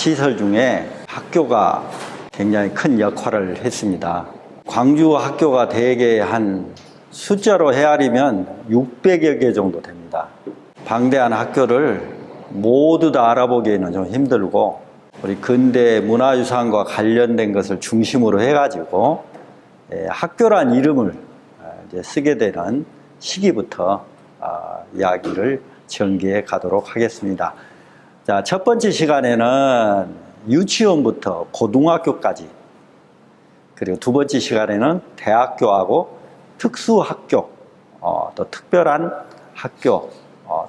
시설 중에 학교가 굉장히 큰 역할을 했습니다. 광주 학교가 대개 한 숫자로 헤아리면 600여 개 정도 됩니다. 방대한 학교를 모두 다 알아보기에는 좀 힘들고, 우리 근대 문화유산과 관련된 것을 중심으로 해가지고 학교란 이름을 이제 쓰게 되는 시기부터 이야기를 전개해 가도록 하겠습니다. 자, 첫 번째 시간에는 유치원부터 고등학교까지, 그리고 두 번째 시간에는 대학교하고 특수학교, 또 특별한 학교,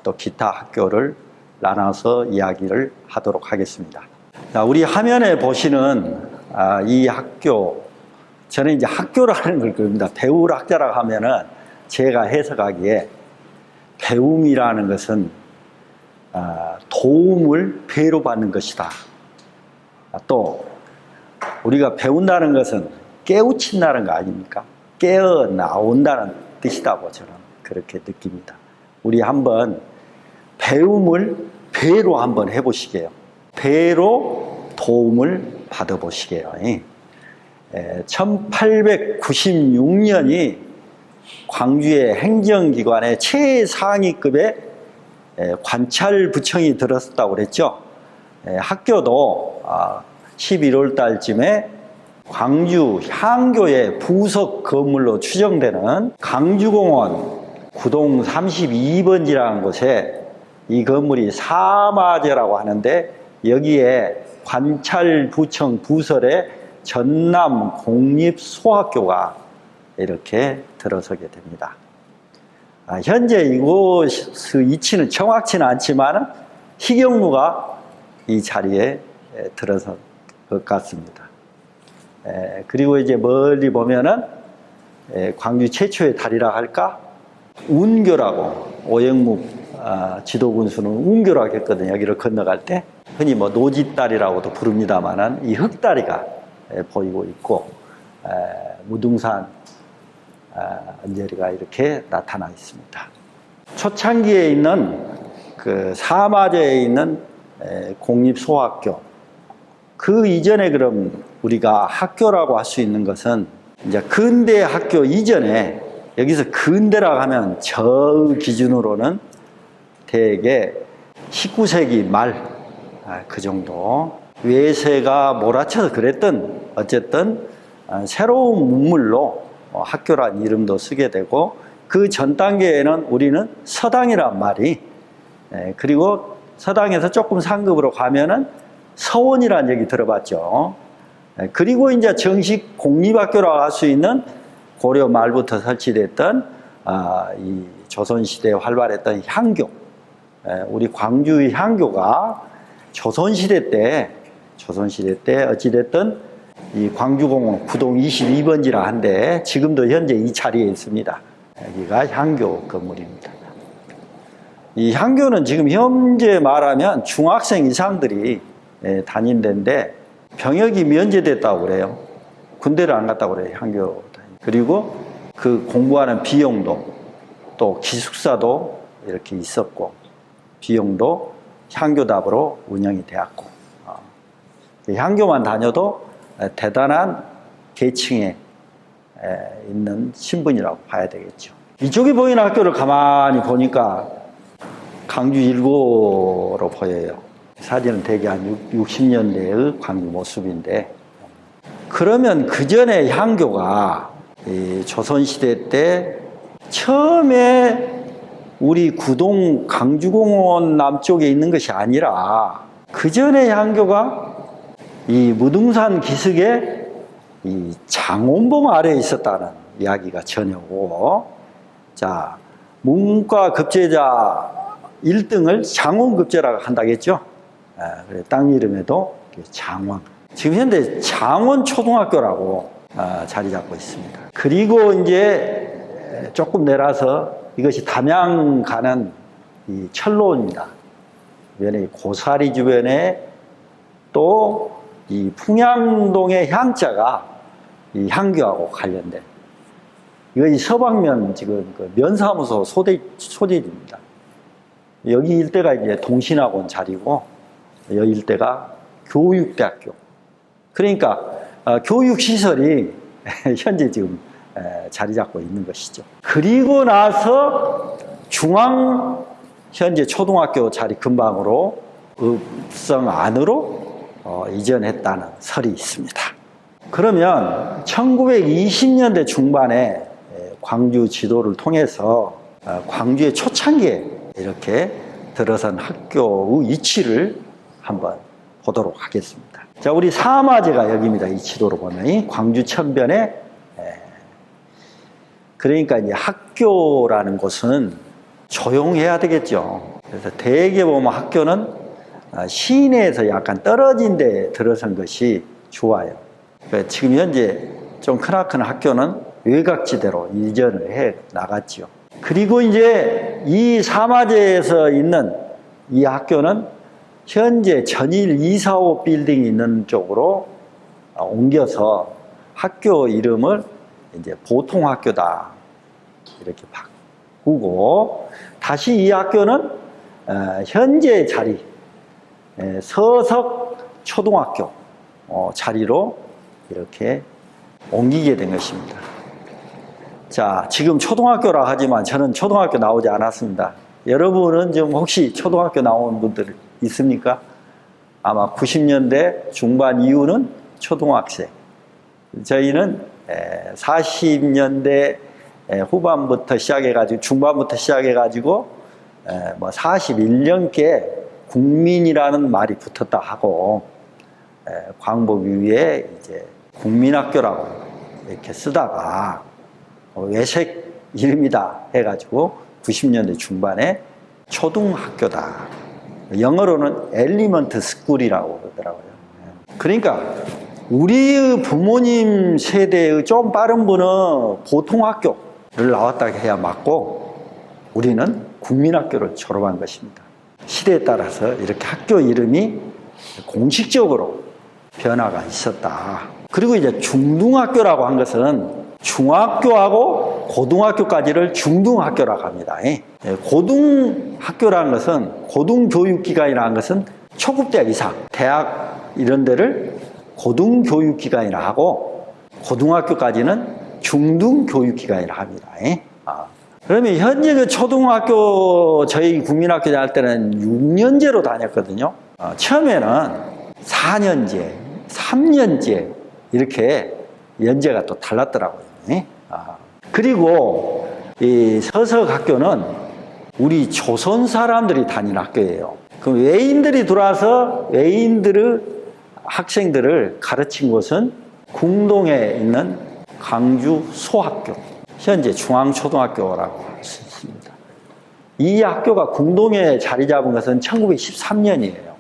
또 기타 학교를 나눠서 이야기를 하도록 하겠습니다. 자, 우리 화면에 보시는 이 학교, 저는 이제 학교라는 걸 그럽니다. 배울 학자라고 하면은 제가 해석하기에 배움이라는 것은 도움을 배로 받는 것이다. 또 우리가 배운다는 것은 깨우친다는 거 아닙니까? 깨어 나온다는 뜻이라고 저는 그렇게 느낍니다. 우리 한번 배움을 배로 한번 해보시게요. 배로 도움을 받아보시게요. 1896년이 광주의 행정기관의 최상위급의 관찰부청이 들었다고 그랬죠. 학교도 11월 달쯤에 광주 향교의 부속 건물로 추정되는 강주공원 구동 32번지라는 곳에 이 건물이 사마제라고 하는데, 여기에 관찰부청 부설에 전남공립소학교가 이렇게 들어서게 됩니다. 현재 이곳 위치는 정확치는 않지만 희경루가 이 자리에 들어선 것 같습니다. 그리고 이제 멀리 보면은 광주 최초의 다리라 할까? 운교라고, 오영묵 지도군수는 운교라고 했거든요. 여기를 건너갈 때 흔히 뭐 노짓다리라고도 부릅니다만은 이 흙다리가 보이고 있고, 무등산 언저리가 이렇게 나타나 있습니다. 초창기에 있는 그 사마제에 있는 공립소학교, 그 이전에 그럼 우리가 학교라고 할 수 있는 것은 이제 근대 학교 이전에, 여기서 근대라고 하면 저 기준으로는 대개 19세기 말 그 정도, 외세가 몰아쳐서 그랬던, 어쨌든 새로운 문물로 학교란 이름도 쓰게 되고, 그 전 단계에는 우리는 서당이란 말이, 그리고 서당에서 조금 상급으로 가면은 서원이라는 얘기 들어봤죠. 그리고 이제 정식 공립학교라고 할 수 있는 고려 말부터 설치됐던 이 조선시대에 활발했던 향교, 우리 광주의 향교가 조선시대 때 어찌됐든 이 광주공원 구동 22번지라 한데 지금도 현재 이 자리에 있습니다. 여기가 향교 건물입니다. 이 향교는 지금 현재 말하면 중학생 이상들이 다닌 데인데 병역이 면제됐다고 그래요. 군대를 안 갔다고 그래요, 향교. 그리고 그 공부하는 비용도, 또 기숙사도 이렇게 있었고, 비용도 향교답으로 운영이 되었고, 향교만 다녀도 대단한 계층에 있는 신분이라고 봐야 되겠죠. 이쪽에 보이는 학교를 가만히 보니까 광주 1고로 보여요. 사진은 대개 한 60년대의 광주 모습인데, 그러면 그 전에 향교가 조선시대 때 처음에 우리 구동 강주공원 남쪽에 있는 것이 아니라 그 전에 향교가 이 무등산 기슭에 이 장원봉 아래에 있었다는 이야기가 전해오고, 자, 문과 급제자 1등을 장원급제라고 한다겠죠. 땅 이름에도 장원. 지금 현재 장원초등학교라고 자리 잡고 있습니다. 그리고 이제 조금 내려서 이것이 담양 가는 이 철로입니다. 주변에 고사리 주변에 또 이 풍양동의 향자가 이 향교하고 관련된, 이것이 서방면 지금 그 면사무소 소재지입니다. 여기 일대가 이제 동신학원 자리고, 여기 일대가 교육대학교. 그러니까 교육시설이 현재 지금 자리 잡고 있는 것이죠. 그리고 나서 중앙 현재 초등학교 자리 근방으로 읍성 안으로 이전했다는 설이 있습니다. 그러면 1920년대 중반에 광주 지도를 통해서 광주의 초창기에 이렇게 들어선 학교의 위치를 한번 보도록 하겠습니다. 자, 우리 사마제가 여기입니다. 이 지도로 보면 광주 천변에, 그러니까 이제 학교라는 곳은 조용해야 되겠죠. 그래서 대개 보면 학교는 시내에서 약간 떨어진 데 들어선 것이 좋아요. 그러니까 지금 현재 좀 크나큰 학교는 외곽지대로 이전을 해 나갔죠. 그리고 이제 이 사마제에서 있는 이 학교는 현재 전일 245 빌딩이 있는 쪽으로 옮겨서 학교 이름을 이제 보통학교다 이렇게 바꾸고, 다시 이 학교는 현재 자리 서석 초등학교 자리로 이렇게 옮기게 된 것입니다. 자, 지금 초등학교라 하지만 저는 초등학교 나오지 않았습니다. 여러분은 지금 혹시 초등학교 나온 분들 있습니까? 아마 90년대 중반 이후는 초등학생. 저희는 40년대 후반부터 시작해가지고, 중반부터 시작해가지고, 뭐 41년께 국민이라는 말이 붙었다 하고, 광복 이후에 이제 국민학교라고 이렇게 쓰다가 외색 이름이다 해가지고 90년대 중반에 초등학교다. 영어로는 엘리먼트 스쿨이라고 그러더라고요. 그러니까 우리 부모님 세대의 좀 빠른 분은 보통학교를 나왔다 해야 맞고, 우리는 국민학교를 졸업한 것입니다. 시대에 따라서 이렇게 학교 이름이 공식적으로 변화가 있었다. 그리고 이제 중등학교라고 한 것은 중학교하고 고등학교까지를 중등학교라고 합니다. 고등학교라는 것은, 고등교육기관이라는 것은 초급대학 이상, 대학 이런 데를 고등교육기관이라 하고, 고등학교까지는 중등교육기관이라 합니다. 그러면 현재 그 초등학교, 저희 국민학교 다닐 때는 6년제로 다녔거든요. 처음에는 4년제, 3년제 이렇게 연제가 또 달랐더라고요. 그리고 이 서석 학교는 우리 조선 사람들이 다니는 학교예요. 그럼 외인들이 들어와서 외인들의 학생들을 가르친 곳은 궁동에 있는 광주 소학교, 현재 중앙초등학교라고 할 수 있습니다. 이 학교가 궁동에 자리 잡은 것은 1913년이에요.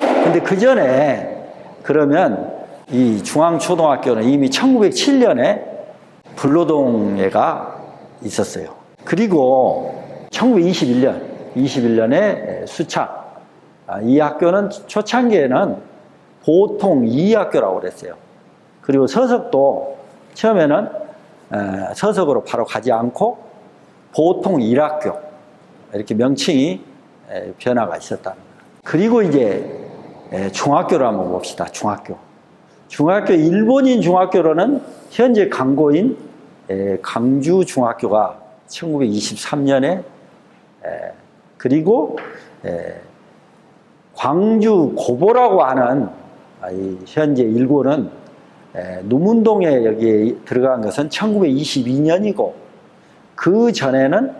근데 그 전에, 그러면 이 중앙초등학교는 이미 1907년에 불로동에가 있었어요. 그리고 1921년에 수창, 이 학교는 초창기에는 보통 2학교라고 그랬어요. 그리고 서석도 처음에는 서석으로 바로 가지 않고 보통 1학교, 이렇게 명칭이 변화가 있었답니다. 그리고 이제 중학교를 한번 봅시다. 중학교 일본인 중학교로는 현재 강고인 강주 중학교가 1923년에, 그리고 광주 고보라고 하는 현재 일고는 누문동에 여기 들어간 것은 1922년이고, 그 전에는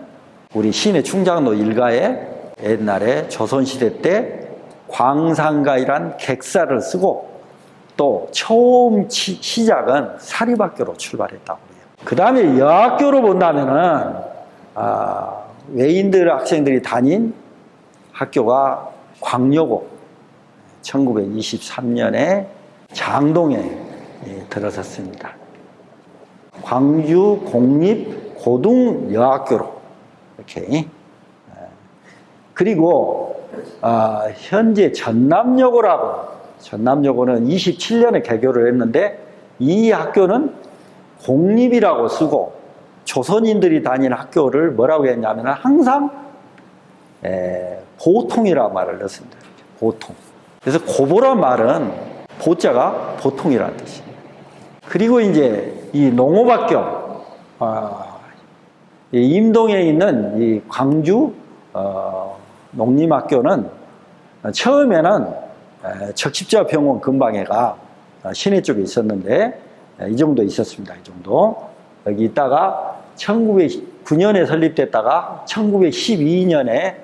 우리 시내 충장로 일가에 옛날에 조선시대 때 광산가이란 객사를 쓰고, 또 처음 시작은 사립학교로 출발했다고 해요. 그 다음에 여학교로 본다면은 외인들 학생들이 다닌 학교가 광여고, 1923년에 장동에 들어섰습니다. 광주 공립고등여학교로 이렇게. 그리고 현재 전남여고는 27년에 개교를 했는데, 이 학교는 공립이라고 쓰고 조선인들이 다니는 학교를 뭐라고 했냐면 항상 보통이라고 말을 넣습니다. 보통. 그래서 고보란 말은 보자가 보통이라는 뜻이에요. 그리고 이제 이 농업학교, 이 임동에 있는 이 광주 농림학교는 처음에는 적십자병원 근방에가 시내 쪽에 있었는데 이 정도 있었습니다. 이 정도. 여기 있다가 1909년에 설립됐다가 1912년에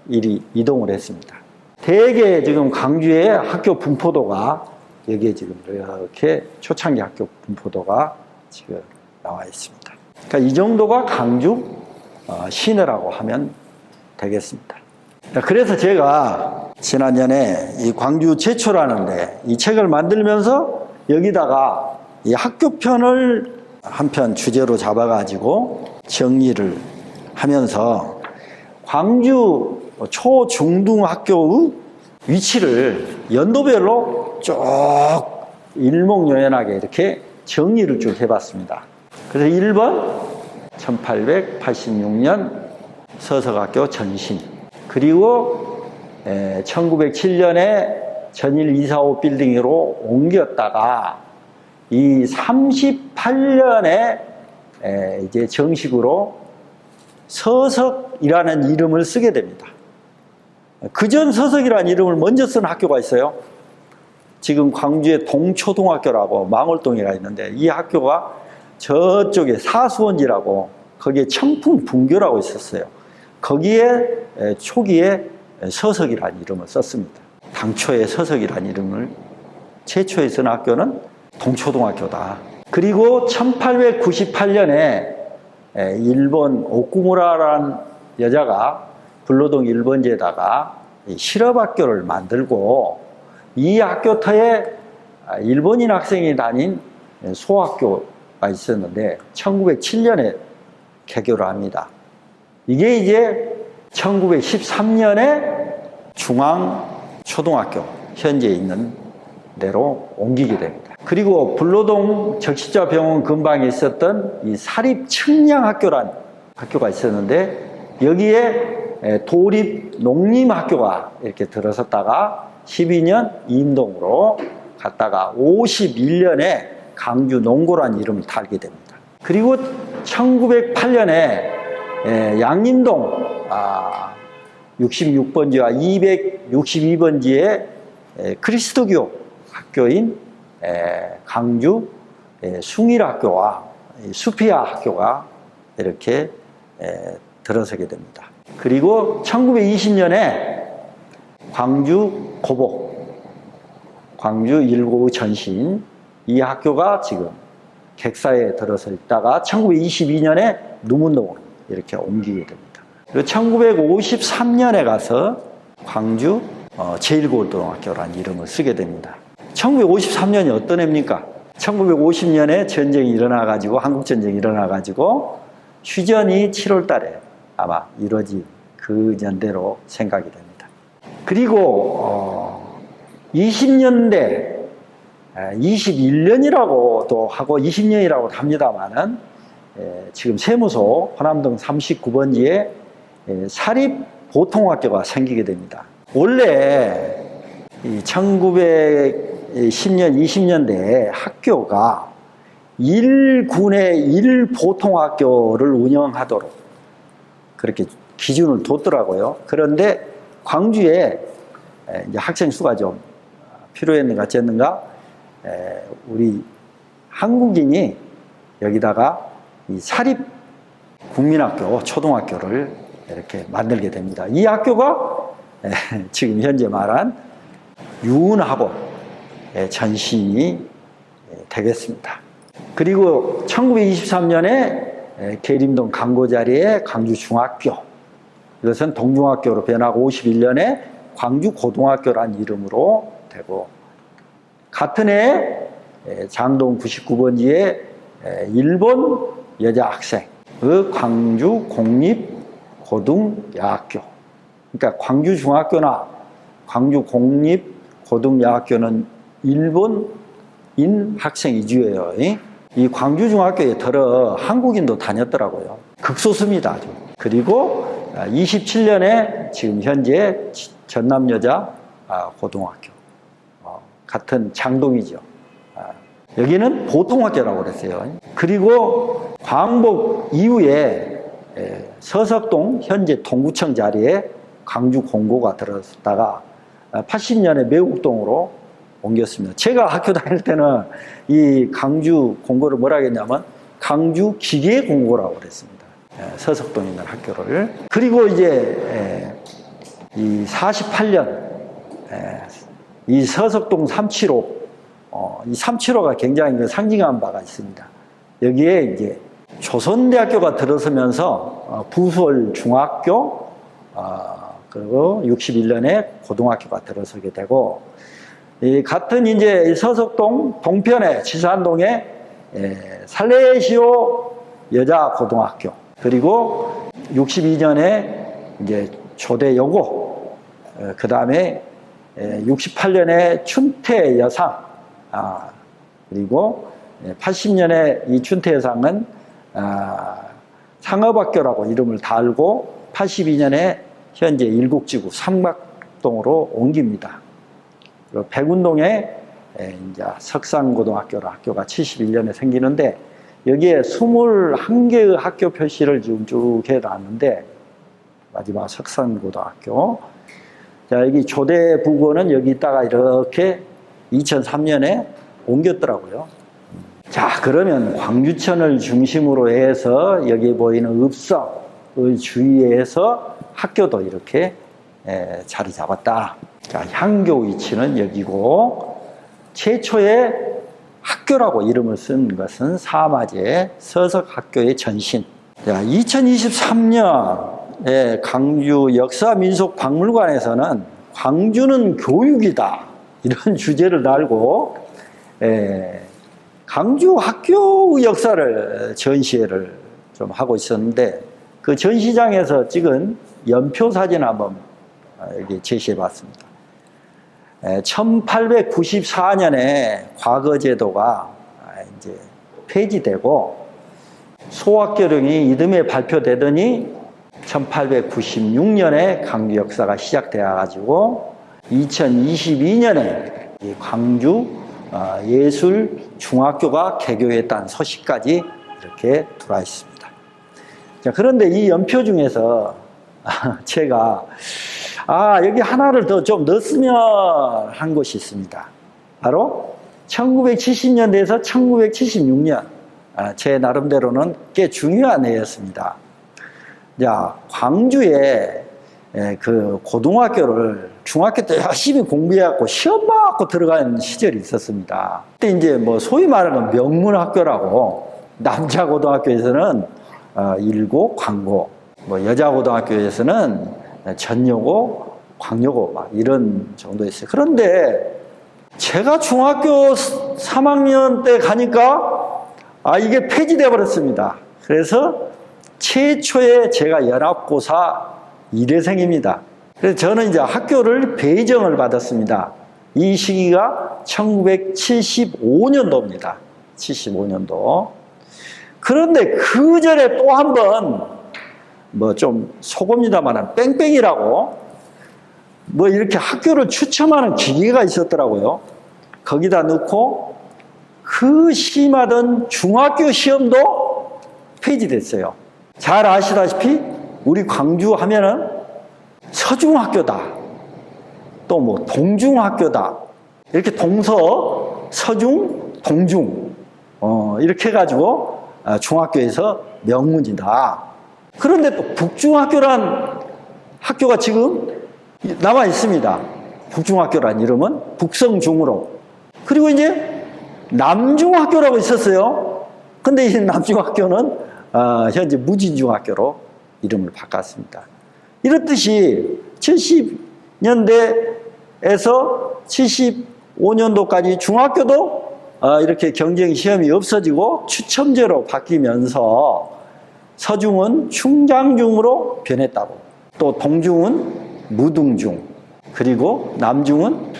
이동을 했습니다. 대개 지금 광주의 학교 분포도가 여기에 지금 이렇게 초창기 학교 분포도가 지금 나와 있습니다. 그러니까 이 정도가 광주 시내라고 하면 되겠습니다. 그래서 제가 지난년에 이 광주 제초라는데 이 책을 만들면서 여기다가 이 학교편을 한 편 주제로 잡아가지고 정리를 하면서 광주 초중등학교의 위치를 연도별로 쭉 일목요연하게 이렇게 정리를 쭉 해봤습니다. 그래서 1번 1886년 서석학교 전신, 그리고 1907년에 전일 245 빌딩으로 옮겼다가 이 38년에 이제 정식으로 서석이라는 이름을 쓰게 됩니다. 그전 서석이라는 이름을 먼저 쓴 학교가 있어요. 지금 광주의 동초등학교라고 망월동이가 있는데 이 학교가 저쪽에 사수원지라고 거기에 청풍분교라고 있었어요. 거기에 초기에 서석이라는 이름을 썼습니다. 당초에 서석이라는 이름을 최초에 쓴 학교는 동초등학교다. 그리고 1898년에 일본 오쿠무라라는 여자가 불로동 1번지에다가 실업학교를 만들고 이 학교터에 일본인 학생이 다닌 소학교가 있었는데 1907년에 개교를 합니다. 이게 이제 1913년에 중앙초등학교 현재 있는 데로 옮기게 됩니다. 그리고 불로동 적십자병원 근방에 있었던 이 사립측량학교란 학교가 있었는데 여기에 도립농림학교가 이렇게 들어섰다가 12년 임동으로 갔다가 51년에 강주농고란 이름을 달게 됩니다. 그리고 1908년에 양림동 66번지와 262번지에 그리스도교 학교인 강주 숭일학교와 수피아 학교가 이렇게 들어서게 됩니다. 그리고 1920년에 광주 고복, 광주 195 전신 이 학교가 지금 객사에 들어서 있다가 1922년에 누문동으로 이렇게 옮기게 됩니다. 그리고 1953년에 가서 광주 제1고등학교라는 이름을 쓰게 됩니다. 1953년이 어떤 해입니까? 1950년에 전쟁이 일어나가지고, 한국전쟁이 일어나가지고, 휴전이 7월 달에 아마 이루어진 그 연대로 생각이 됩니다. 그리고, 20년대, 21년이라고도 하고 20년이라고 합니다만은, 지금 세무소 호남동 39번지에 사립보통학교가 생기게 됩니다. 원래 이 1910년, 20년대에 학교가 1군의 1보통학교를 운영하도록 그렇게 기준을 뒀더라고요. 그런데 광주에 이제 학생 수가 좀 필요했는가 어쨌는가 우리 한국인이 여기다가 이 사립 국민학교, 초등학교를 이렇게 만들게 됩니다. 이 학교가 지금 현재 말한 유은학원 전신이 되겠습니다. 그리고 1923년에 계림동 강고 자리에 광주중학교, 이것은 동중학교로 변하고 51년에 광주고등학교라는 이름으로 되고, 같은 해에 장동 99번지에 일본 여자 학생의 광주공립고등여학교, 그러니까 광주중학교나 광주공립고등여학교는 일본인 학생 위주예요. 이 광주중학교에 들어 한국인도 다녔더라고요. 극소수입니다. 아주. 그리고 27년에 지금 현재 전남여자 고등학교, 같은 장동이죠. 여기는 보통학교라고 그랬어요. 그리고 광복 이후에 서석동 현재 동구청 자리에 광주 공고가 들어섰다가 80년에 매국동으로 옮겼습니다. 제가 학교 다닐 때는 이 광주 공고를 뭐라 했냐면 광주 기계 공고라고 그랬습니다. 서석동에 있는 학교를. 그리고 이제 이 48년 이 서석동 375 이 375가 굉장히 상징한 바가 있습니다. 여기에 이제 조선대학교가 들어서면서 부설 중학교 그리고 61년에 고등학교가 들어서게 되고 이 같은 이제 서석동 동편에 지산동에 살레시오 여자 고등학교 그리고 62년에 이제 조대여고 그 다음에 68년에 춘태 여상 그리고 80년에 이 춘태 여상은 상업학교라고 이름을 달고 82년에 현재 일곡지구 삼각동으로 옮깁니다. 그리고 백운동에 이제 석산고등학교로 학교가 71년에 생기는데 여기에 21개의 학교 표시를 지금 쭉 해놨는데 마지막 석산고등학교. 자, 여기 조대부고는 여기 있다가 이렇게 2003년에 옮겼더라고요. 자, 그러면 광주천을 중심으로 해서 여기 보이는 읍성의 주위에서 학교도 이렇게 자리 잡았다. 자, 향교 위치는 여기고 최초의 학교라고 이름을 쓴 것은 사마제 서석학교의 전신. 자, 2023년 광주 역사민속박물관에서는 광주는 교육이다 이런 주제를 달고 광주 학교 역사를 전시회를 좀 하고 있었는데 그 전시장에서 찍은 연표 사진 한번 여기 제시해 봤습니다. 1894년에 과거제도가 이제 폐지되고 소학교령이 이듬해 발표되더니 1896년에 광주 역사가 시작되어 가지고 2022년에 광주 예술중학교가 개교했다는 소식까지 이렇게 들어와 있습니다. 자, 그런데 이 연표 중에서 제가 여기 하나를 더 좀 넣었으면 한 것이 있습니다. 바로 1970년대에서 1976년 제 나름대로는 꽤 중요한 해였습니다. 자, 광주에 그 고등학교를 중학교 때 열심히 공부해갖고 시험 봐갖고 들어간 시절이 있었습니다. 그때 이제 뭐 소위 말하는 명문학교라고 남자 고등학교에서는 일고, 광고, 뭐 여자 고등학교에서는 전여고, 광여고 막 이런 정도였어요. 그런데 제가 중학교 3학년 때 가니까 이게 폐지되어 버렸습니다. 그래서 최초의 제가 연합고사 1회생입니다. 그래서 저는 이제 학교를 배정을 받았습니다. 이 시기가 1975년도입니다. 75년도. 그런데 그 전에 또 한 번, 뭐 좀 속읍니다만 뺑뺑이라고, 뭐 이렇게 학교를 추첨하는 기계가 있었더라고요. 거기다 넣고, 그 심하던 중학교 시험도 폐지됐어요. 잘 아시다시피, 우리 광주 하면은 서중학교다. 또 뭐 동중학교다. 이렇게 동서, 서중, 동중. 이렇게 해가지고 중학교에서 명문이다. 그런데 또 북중학교란 학교가 지금 남아 있습니다. 북중학교란 이름은 북성중으로. 그리고 이제 남중학교라고 있었어요. 근데 이 남중학교는 현재 무진중학교로 이름을 바꿨습니다. 이렇듯이 70년대에서 75년도까지 중학교도 이렇게 경쟁 시험이 없어지고 추첨제로 바뀌면서 서중은 충장중으로 변했다고. 또 동중은 무등중, 그리고 남중은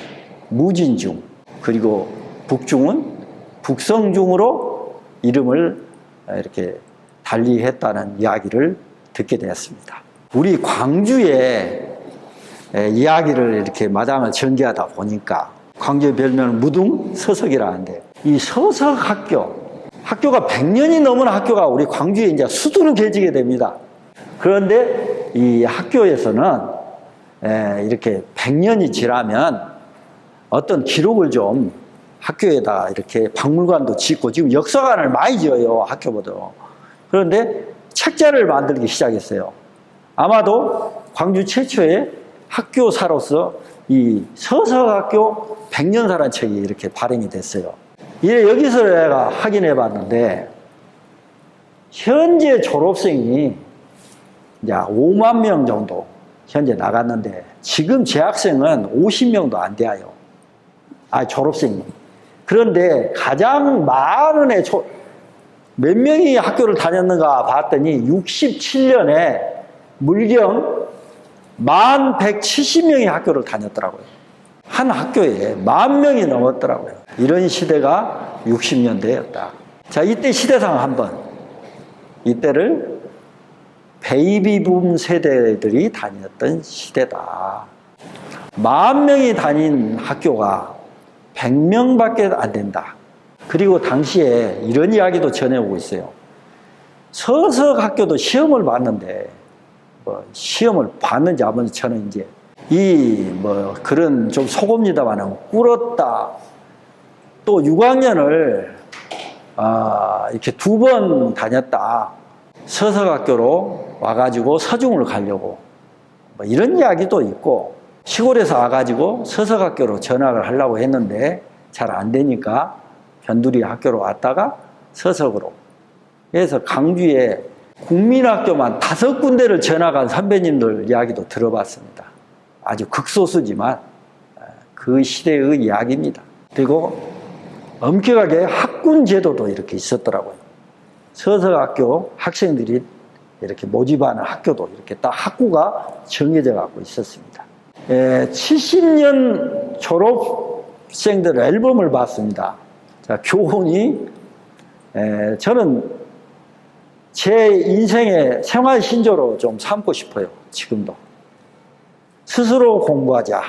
무진중, 그리고 북중은 북성중으로 이름을 이렇게 달리했다는 이야기를 듣게 되었습니다. 우리 광주의 이야기를 이렇게 마당을 전개하다 보니까 광주의 별명은 무등 서석이라는데, 이 학교가 100년이 넘은 학교가 우리 광주에 이제 수두룩 해지게 됩니다. 그런데 이 학교에서는 이렇게 100년이 지나면 어떤 기록을 좀 학교에다 이렇게 박물관도 짓고, 지금 역사관을 많이 지어요, 학교보다. 그런데 책자를 만들기 시작했어요. 아마도 광주 최초의 학교사로서 이 서석학교 100년사라는 책이 이렇게 발행이 됐어요. 여기서 내가 확인해 봤는데, 현재 졸업생이 이제 5만 명 정도 현재 나갔는데, 지금 재학생은 50명도 안 돼요. 졸업생이. 그런데 가장 많은 몇 명이 학교를 다녔는가 봤더니 67년에 물경 1170명이 학교를 다녔더라고요. 한 학교에 10,000명이 넘었더라고요. 이런 시대가 60년대였다. 자, 이때 시대상 한번, 이때를 베이비붐 세대들이 다녔던 시대다. 10,000명이 다닌 학교가 100명밖에 안 된다. 그리고 당시에 이런 이야기도 전해오고 있어요. 서석학교도 시험을 봤는데, 시험을 봤는지 안 봤는지 저는 이제 그런 좀 속읍니다만 꿇었다. 또 6학년을 이렇게 2번 다녔다. 서석학교로 와가지고 서중을 가려고 이런 이야기도 있고, 시골에서 와가지고 서석학교로 전학을 하려고 했는데 잘 안 되니까 변두리 학교로 왔다가 서석으로. 그래서 강주에 국민학교만 5군데를 전학한 선배님들 이야기도 들어봤습니다. 아주 극소수지만 그 시대의 이야기입니다. 그리고 엄격하게 학군 제도도 이렇게 있었더라고요. 서석학교 학생들이 이렇게 모집하는 학교도 이렇게 딱 학구가 정해져 갖고 있었습니다. 70년 졸업생들 앨범을 봤습니다. 자, 교훈이, 저는 제 인생의 생활 신조로 좀 삼고 싶어요. 지금도. 스스로 공부하자.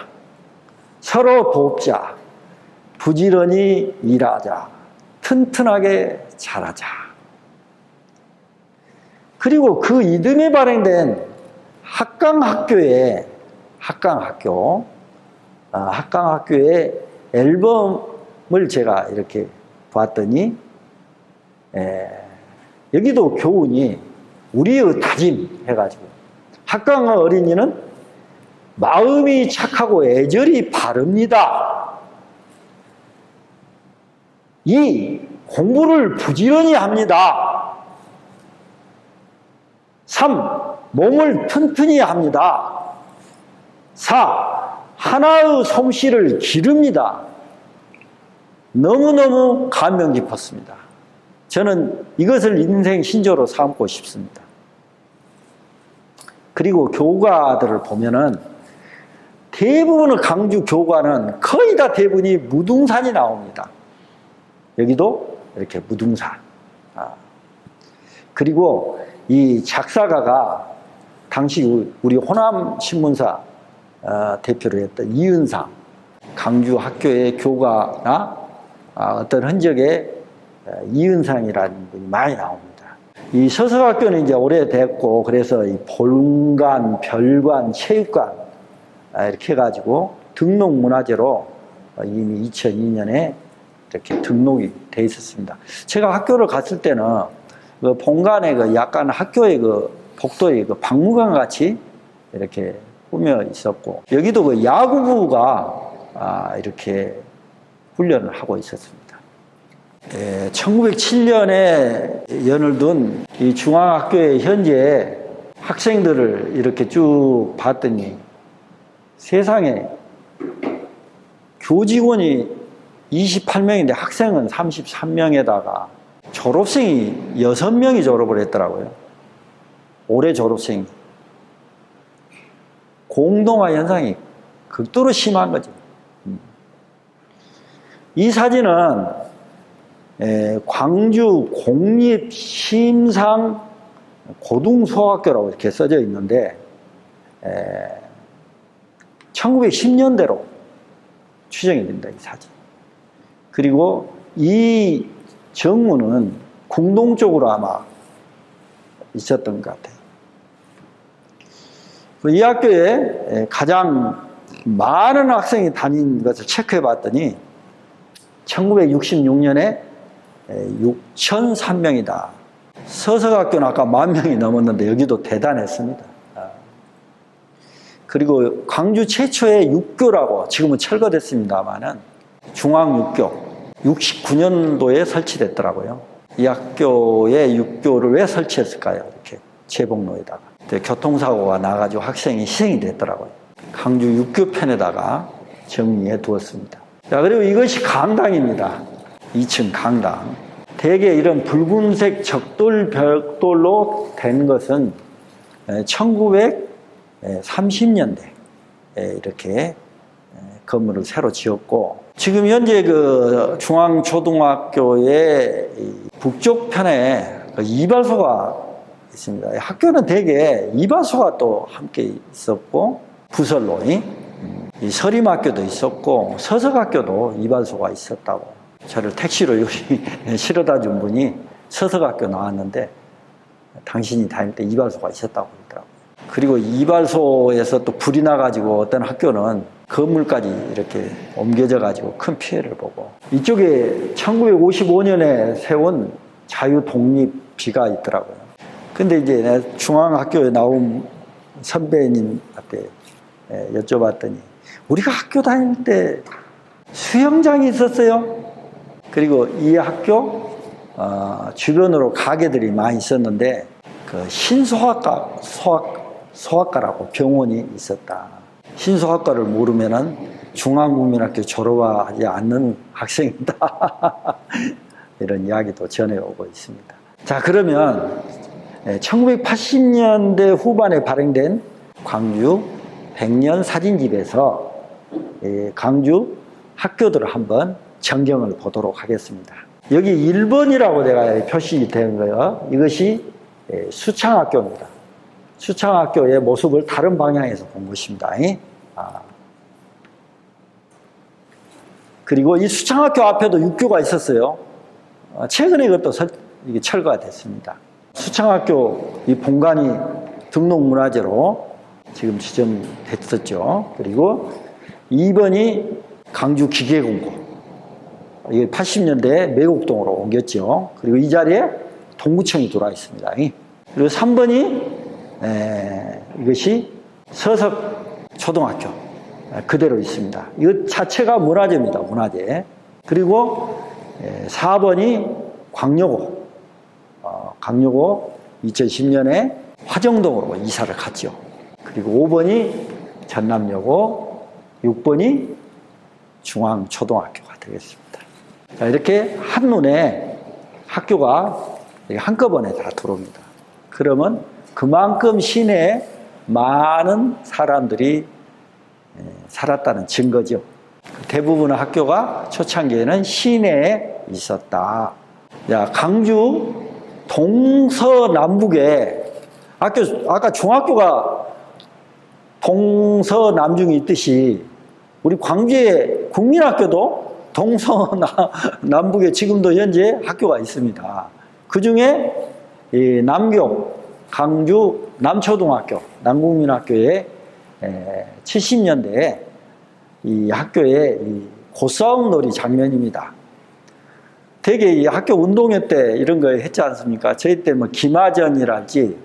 서로 돕자. 부지런히 일하자. 튼튼하게 잘하자. 그리고 그 이듬해 발행된 학강학교의 앨범을 제가 이렇게 봤더니, 여기도 교훈이 우리의 다짐 해가지고, 학강 어린이는 마음이 착하고 애절이 바릅니다. 2. 공부를 부지런히 합니다. 3. 몸을 튼튼히 합니다. 4. 하나의 솜씨를 기릅니다. 너무너무 감명 깊었습니다. 저는 이것을 인생 신조로 삼고 싶습니다. 그리고 교과들을 보면은 대부분의 강주 교과는 거의 다 대부분이 무등산이 나옵니다. 여기도 이렇게 무등산. 그리고 이 작사가가 당시 우리 호남 신문사 대표로 했던 이은상, 강주 학교의 교과나 어떤 흔적에 이은상이라는 분이 많이 나옵니다. 이 서석학교는 이제 오래됐고, 그래서 이 본관, 별관, 체육관 이렇게 해가지고 등록문화재로 이미 2002년에 이렇게 등록이 돼 있었습니다. 제가 학교를 갔을 때는 그 본관에 그 약간 학교의 그 복도에 그 박물관 같이 이렇게 꾸며 있었고, 여기도 그 야구부가 이렇게 훈련을 하고 있었습니다. 1907년에 연을 둔 이 중앙학교의 현재 학생들을 이렇게 쭉 봤더니 세상에 교직원이 28명인데 학생은 33명에다가 졸업생이 6명이 졸업을 했더라고요. 올해 졸업생이. 공동화 현상이 극도로 심한 거죠. 이 사진은 광주 공립심상 고등소학교라고 이렇게 써져 있는데 1910년대로 추정이 됩니다. 이 사진. 그리고 이 정문은 궁동쪽으로 아마 있었던 것 같아요. 이 학교에 가장 많은 학생이 다닌 것을 체크해 봤더니 1966년에 6,003명이다. 서석학교는 아까 10,000명이 넘었는데 여기도 대단했습니다. 그리고 광주 최초의 육교라고 지금은 철거됐습니다만은 중앙육교 69년도에 설치됐더라고요. 이 학교에 육교를 왜 설치했을까요? 이렇게 제복로에다가 교통사고가 나가지고 학생이 희생이 됐더라고요. 광주 육교편에다가 정리해 두었습니다. 자, 그리고 이것이 강당입니다. 2층 강당. 대개 이런 붉은색 적돌 벽돌로 된 것은 1930년대 이렇게 건물을 새로 지었고, 지금 현재 그 중앙초등학교의 북쪽 편에 이발소가 있습니다. 학교는 대개 이발소가 또 함께 있었고, 부설로 이 서림학교도 있었고 서석학교도 이발소가 있었다고. 저를 택시로 여기 실어다 준 분이 서석학교 나왔는데 당신이 다닐 때 이발소가 있었다고 그러더라고요. 그리고 이발소에서 또 불이 나가지고 어떤 학교는 건물까지 이렇게 옮겨져 가지고 큰 피해를 보고, 이쪽에 1955년에 세운 자유독립비가 있더라고요. 근데 이제 중앙학교에 나온 선배님한테 여쭤봤더니 우리가 학교 다닐 때 수영장이 있었어요. 그리고 이 학교 주변으로 가게들이 많이 있었는데 그 소아과라고 병원이 있었다. 신소아과를 모르면은 중앙국민학교 졸업하지 않는 학생이다. 이런 이야기도 전해오고 있습니다. 자, 그러면 1980년대 후반에 발행된 광주 100년 사진집에서 광주 학교들을 한번 전경을 보도록 하겠습니다. 여기 1번이라고 내가 표시된 거예요. 이것이 수창학교입니다. 수창학교의 모습을 다른 방향에서 본 것입니다. 그리고 이 수창학교 앞에도 육교가 있었어요. 최근에 이것도 철거가 됐습니다. 수창학교 이 본관이 등록문화재로 지금 지정됐었죠. 그리고 2번이 광주기계공고. 이게 80년대에 매곡동으로 옮겼죠. 그리고 이 자리에 동구청이 들어와 있습니다. 그리고 3번이 이것이 서석초등학교 그대로 있습니다. 이거 자체가 문화재입니다. 문화재. 그리고 4번이 광여고. 광여고 2010년에 화정동으로 이사를 갔죠. 그리고 5번이 전남여고, 6번이 중앙초등학교가 되겠습니다. 자, 이렇게 한눈에 학교가 한꺼번에 다 들어옵니다. 그러면 그만큼 시내에 많은 사람들이 살았다는 증거죠. 대부분의 학교가 초창기에는 시내에 있었다. 자, 광주 동서남북에 아까 중학교가 동서남중이 있듯이 우리 광주의 국민학교도 동서남북에 지금도 현재 학교가 있습니다. 그 중에 이 남교, 광주 남초등학교, 남국민학교에 70년대에 이 학교의 이 고싸움놀이 장면입니다. 되게 이 학교 운동회 때 이런 거 했지 않습니까? 저희 때 뭐 기마전이랄지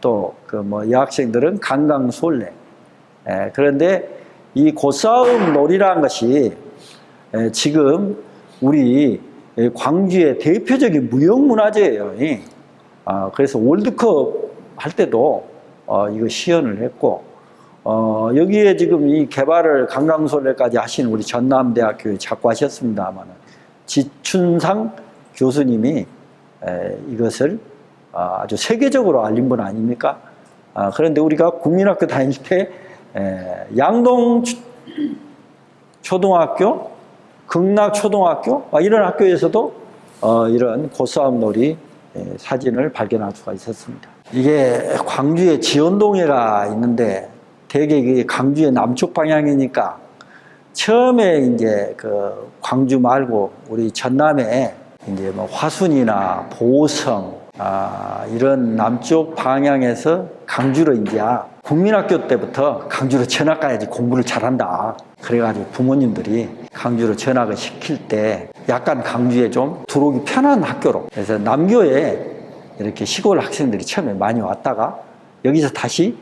또 그 뭐 여학생들은 강강술래. 그런데 이 고싸움 놀이라는 것이 지금 우리 광주의 대표적인 무형문화재예요. 그래서 월드컵 할 때도 이거 시연을 했고, 여기에 지금 이 개발을 강강술래까지 하신 우리 전남대학교에 자꾸 하셨습니다만 지춘상 교수님이 이것을 아주 세계적으로 알린 분 아닙니까? 그런데 우리가 국민학교 다닐 때 양동 초등학교, 극락초등학교 이런 학교에서도 이런 고싸움놀이 사진을 발견할 수가 있었습니다. 이게 광주에 지원동해가 있는데 대개 이게 광주의 남쪽 방향이니까 처음에 이제 그 광주 말고 우리 전남에 이제 뭐 화순이나 보성, 이런 남쪽 방향에서 강주로 이제 국민학교 때부터 강주로 전학 가야지 공부를 잘한다. 그래가지고 부모님들이 강주로 전학을 시킬 때 약간 강주에 좀 들어오기 편한 학교로. 그래서 남교에 이렇게 시골 학생들이 처음에 많이 왔다가 여기서 다시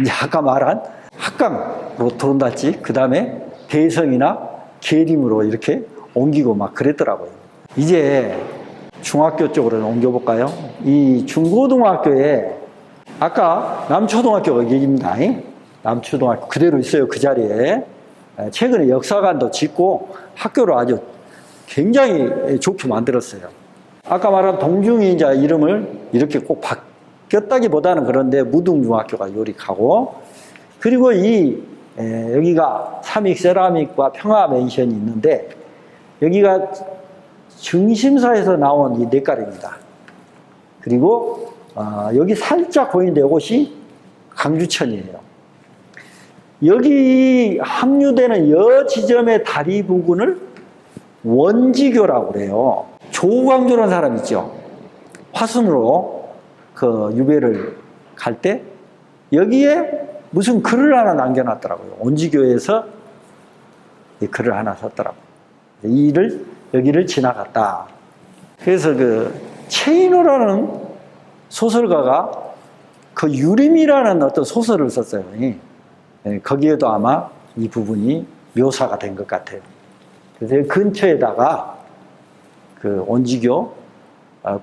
이제 아까 말한 학강으로 들어온다지, 그 다음에 대성이나 계림으로 이렇게 옮기고 막 그랬더라고요. 이제 중학교 쪽으로 옮겨볼까요? 이 중고등학교에 아까 남초등학교가 여기입니다. 남초등학교 그대로 있어요. 그 자리에. 최근에 역사관도 짓고 학교를 아주 굉장히 좋게 만들었어요. 아까 말한 동중이 이제 이름을 이렇게 꼭 바뀌었다기보다는 그런데 무등중학교가 요리 가고, 그리고 여기가 삼익 세라믹과 평화 맨션이 있는데 여기가 중심사에서 나온 이 냇가리입니다. 그리고 여기 살짝 보이는데 이것이 강주천이에요. 여기 합류되는 여 지점의 다리 부근을 원지교라고 그래요. 조광조라는 사람 있죠. 화순으로 그 유배를 갈 때 여기에 무슨 글을 하나 남겨놨더라고요. 원지교에서 이 글을 하나 썼더라고요. 여기를 지나갔다. 그래서 그 최인호라는 소설가가 그 유림이라는 어떤 소설을 썼어요. 거기에도 아마 이 부분이 묘사가 된 것 같아요. 그래서 근처에다가 그 원지교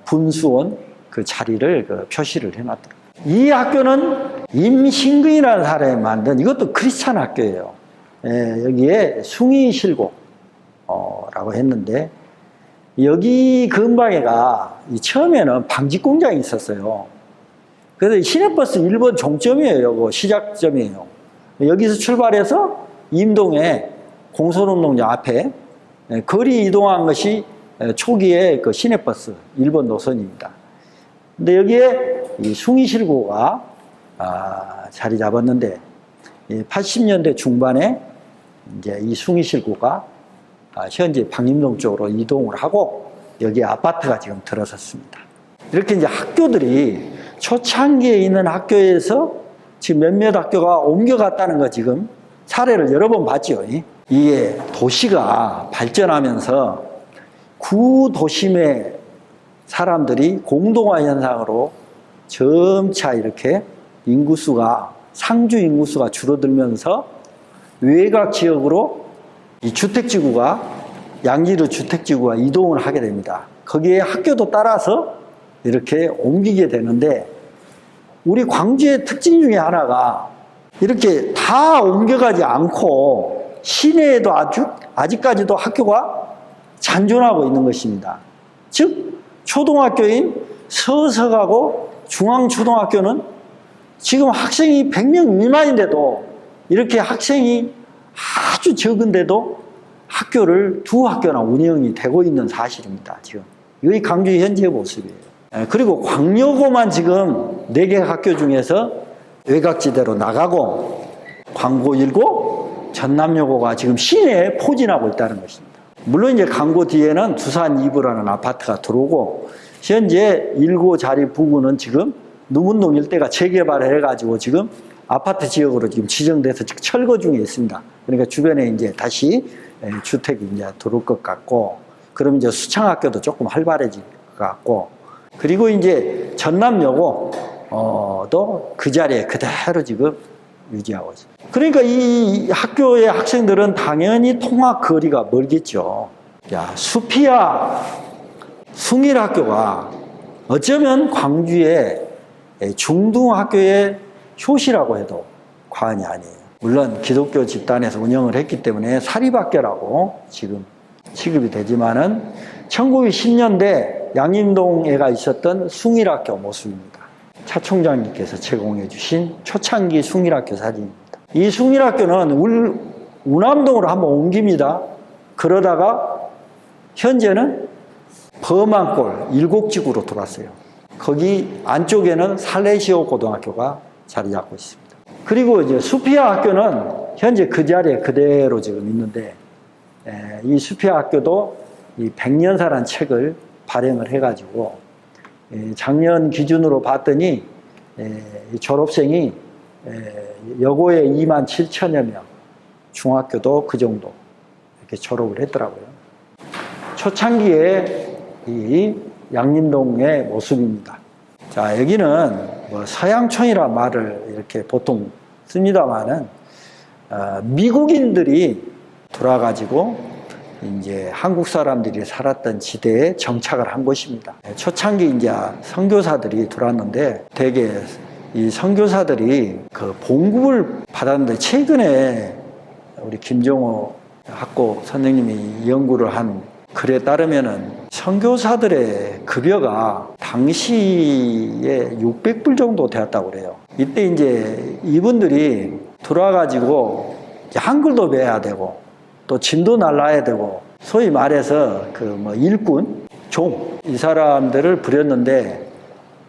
분수원 그 자리를 그 표시를 해놨더라고요. 이 학교는 임신근이라는 사람이 만든, 이것도 크리스찬 학교예요. 여기에 숭이실고라고 했는데, 여기 근방에가 처음에는 방직 공장이 있었어요. 그래서 시내버스 1번 종점이에요. 그 시작점이에요. 여기서 출발해서 임동에 공설운동장 앞에 거리 이동한 것이 초기에 그 시내버스 1번 노선입니다. 근데 여기에 이 숭이실고가 자리 잡았는데 80년대 중반에 이제 이 숭이실고가 현재 방림동 쪽으로 이동을 하고 여기 아파트가 지금 들어섰습니다. 이렇게 이제 학교들이 초창기에 있는 학교에서 지금 몇몇 학교가 옮겨갔다는 거 지금 사례를 여러 번 봤죠. 이게 도시가 발전하면서 구도심의 사람들이 공동화 현상으로 점차 이렇게 상주 인구수가 줄어들면서 외곽 지역으로 이 주택지구가, 양지로 주택지구가 이동을 하게 됩니다. 거기에 학교도 따라서 이렇게 옮기게 되는데, 우리 광주의 특징 중에 하나가 이렇게 다 옮겨가지 않고 시내에도 아직까지도 학교가 잔존하고 있는 것입니다. 즉 초등학교인 서석하고 중앙초등학교는 지금 학생이 100명 미만인데도, 이렇게 학생이 아주 적은데도 학교를 두 학교나 운영이 되고 있는 사실입니다. 지금 여기 광주의 현재의 모습이에요. 그리고 광여고만 지금 4개 학교 중에서 외곽지대로 나가고, 광고1고 전남여고가 지금 시내에 포진하고 있다는 것입니다. 물론 이제 광고 뒤에는 두산 2부라는 아파트가 들어오고, 현재 1고 자리 부근은 지금 누문동 일대가 재개발해가지고 지금 아파트 지역으로 지금 지정돼서 철거 중에 있습니다. 그러니까 주변에 이제 다시 주택이 이제 들어올 것 같고, 그럼 이제 수창학교도 조금 활발해질 것 같고, 그리고 이제 전남여고도 그 자리에 그대로 지금 유지하고 있어요. 그러니까 이 학교의 학생들은 당연히 통학 거리가 멀겠죠. 수피아 숭일학교가 어쩌면 광주의 중등학교의 효시라고 해도 과언이 아니에요. 물론 기독교 집단에서 운영을 했기 때문에 사립학교라고 지금 취급이 되지만은 1910년대 양림동에가 있었던 숭일학교 모습입니다. 차 총장님께서 제공해 주신 초창기 숭일학교 사진입니다. 이 숭일학교는 우남동으로 한번 옮깁니다. 그러다가 현재는 범안골 일곡지구로 돌았어요. 거기 안쪽에는 살레시오 고등학교가 자리 잡고 있습니다. 그리고 이제 수피아 학교는 현재 그 자리에 그대로 지금 있는데, 이 수피아 학교도 이 백년사라는 책을 발행을 해가지고, 작년 기준으로 봤더니 졸업생이 여고에 27,000여 명, 중학교도 그 정도 이렇게 졸업을 했더라고요. 초창기에 이 양림동의 모습입니다. 자, 여기는 뭐 서양촌이라 말을 이렇게 보통 씁니다만은 미국인들이 들어와가지고 이제 한국 사람들이 살았던 지대에 정착을 한 곳입니다. 초창기 이제 선교사들이 들어왔는데 대개 이 선교사들이 그 봉급을 받았는데 최근에 우리 김정호 학고 선생님이 연구를 한 글에 따르면은 선교사들의 급여가 당시에 600불 정도 되었다고 그래요. 이때 이제 이분들이 들어와가지고 한글도 배워야 되고 또 짐도 날라야 되고 소위 말해서 그 뭐 일꾼, 종, 이 사람들을 부렸는데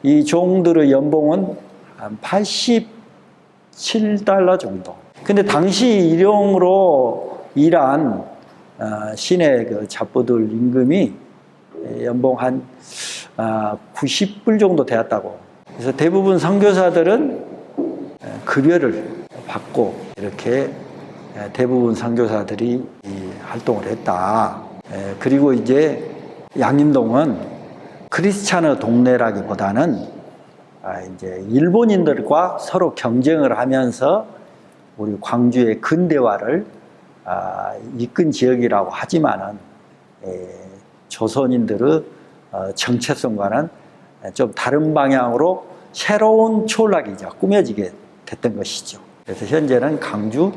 이 종들의 연봉은 한 87달러 정도. 근데 당시 일용으로 일한 시내 그 잡부들 임금이 연봉 한 90불 정도 되었다고. 그래서 대부분 선교사들은 급여를 받고 이렇게 대부분 선교사들이 활동을 했다. 그리고 이제 양림동은 크리스찬의 동네라기보다는 이제 일본인들과 서로 경쟁을 하면서 우리 광주의 근대화를 이끈 지역이라고 하지만은 조선인들의 정체성과는 좀 다른 방향으로 새로운 촌락이죠. 꾸며지게 됐던 것이죠. 그래서 현재는 강주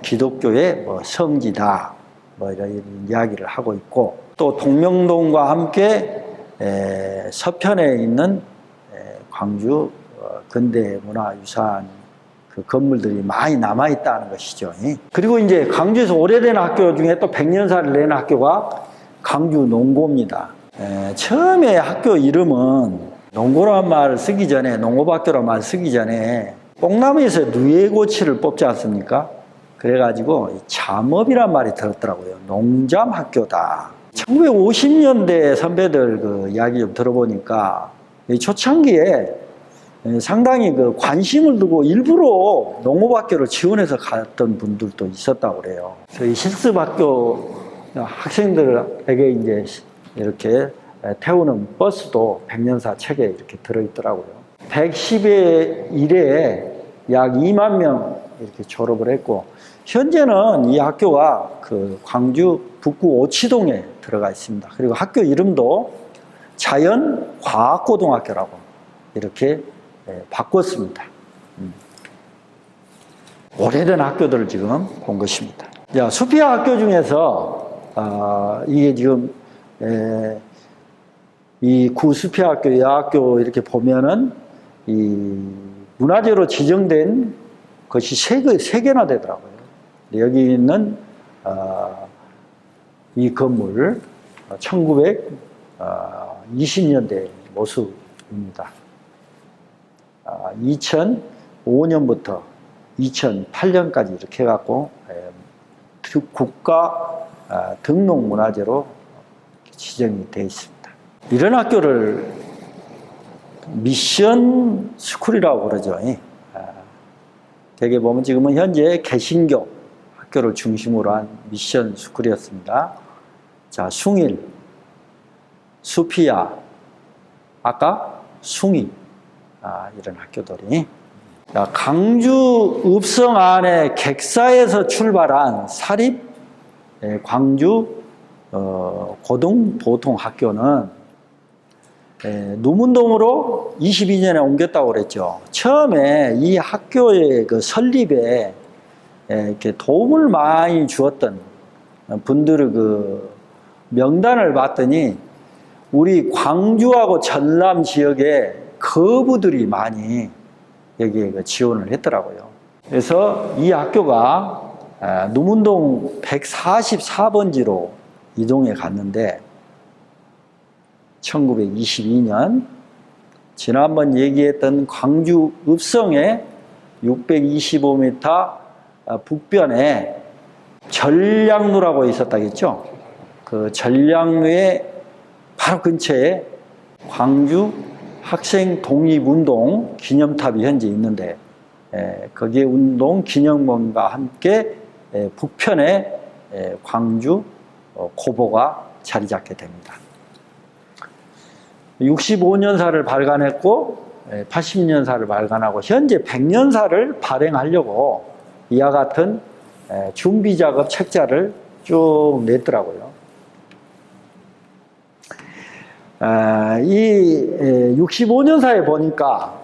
기독교의 뭐 성지다, 뭐 이런 이야기를 하고 있고, 또 동명동과 함께 서편에 있는 광주 근대문화유산 그 건물들이 많이 남아있다는 것이죠. 그리고 이제 광주에서 오래된 학교 중에 또 백년사를 낸 학교가 광주 농고입니다. 처음에 학교 이름은 농고라는 말을 쓰기 전에, 농고학교라는 말을 쓰기 전에 뽕나무에서 누에고치를 뽑지 않습니까? 그래가지고 잠업이란 말이 들었더라고요. 농잠학교다. 1950년대 선배들 그 이야기 좀 들어보니까 초창기에 상당히 그 관심을 두고 일부러 농업학교를 지원해서 갔던 분들도 있었다고 그래요. 그래서 이 실습학교 학생들에게 이제 이렇게 태우는 버스도 백년사 책에 이렇게 들어있더라고요. 110회 이래에 약 2만 명 이렇게 졸업을 했고, 현재는 이 학교가 그 광주 북구 오치동에 들어가 있습니다. 그리고 학교 이름도 자연과학고등학교라고 이렇게 바꿨습니다. 오래된 학교들을 지금 본 것입니다. 자, 수피아 학교 중에서 이게 지금 이 구수피아 학교, 여학교 이렇게 보면은 이 문화재로 지정된 것이 세 개나 되더라고요. 여기 있는 이 건물 1920년대 모습입니다. 2005년부터 2008년까지 이렇게 해갖고 국가 등록문화재로 지정이 되어 있습니다. 이런 학교를 미션 스쿨이라고 그러죠. 대개 보면 지금은 현재 개신교 학교를 중심으로 한 미션 스쿨이었습니다. 자, 숭일, 수피아, 아까 숭이, 이런 학교들이. 자, 강주 읍성 안에 객사에서 출발한 사립 광주 고등보통학교는 누문동으로 22년에 옮겼다고 그랬죠. 처음에 이 학교의 그 설립에 이렇게 도움을 많이 주었던 분들의 그 명단을 봤더니 우리 광주하고 전남 지역에 거부들이 많이 여기에 그 지원을 했더라고요. 그래서 이 학교가 누문동 144번지로 이동해 갔는데 1922년 지난번 얘기했던 광주 읍성에 625m 북변에 전량루라고 있었다겠죠. 그 전량루의 바로 근처에 광주 학생 독립운동 기념탑이 현재 있는데, 거기에 운동 기념관과 함께 북편에 광주 고보가 자리 잡게 됩니다. 65년사를 발간했고 80년사를 발간하고 현재 100년사를 발행하려고 이와 같은 준비작업 책자를 쭉 냈더라고요. 이 65년사에 보니까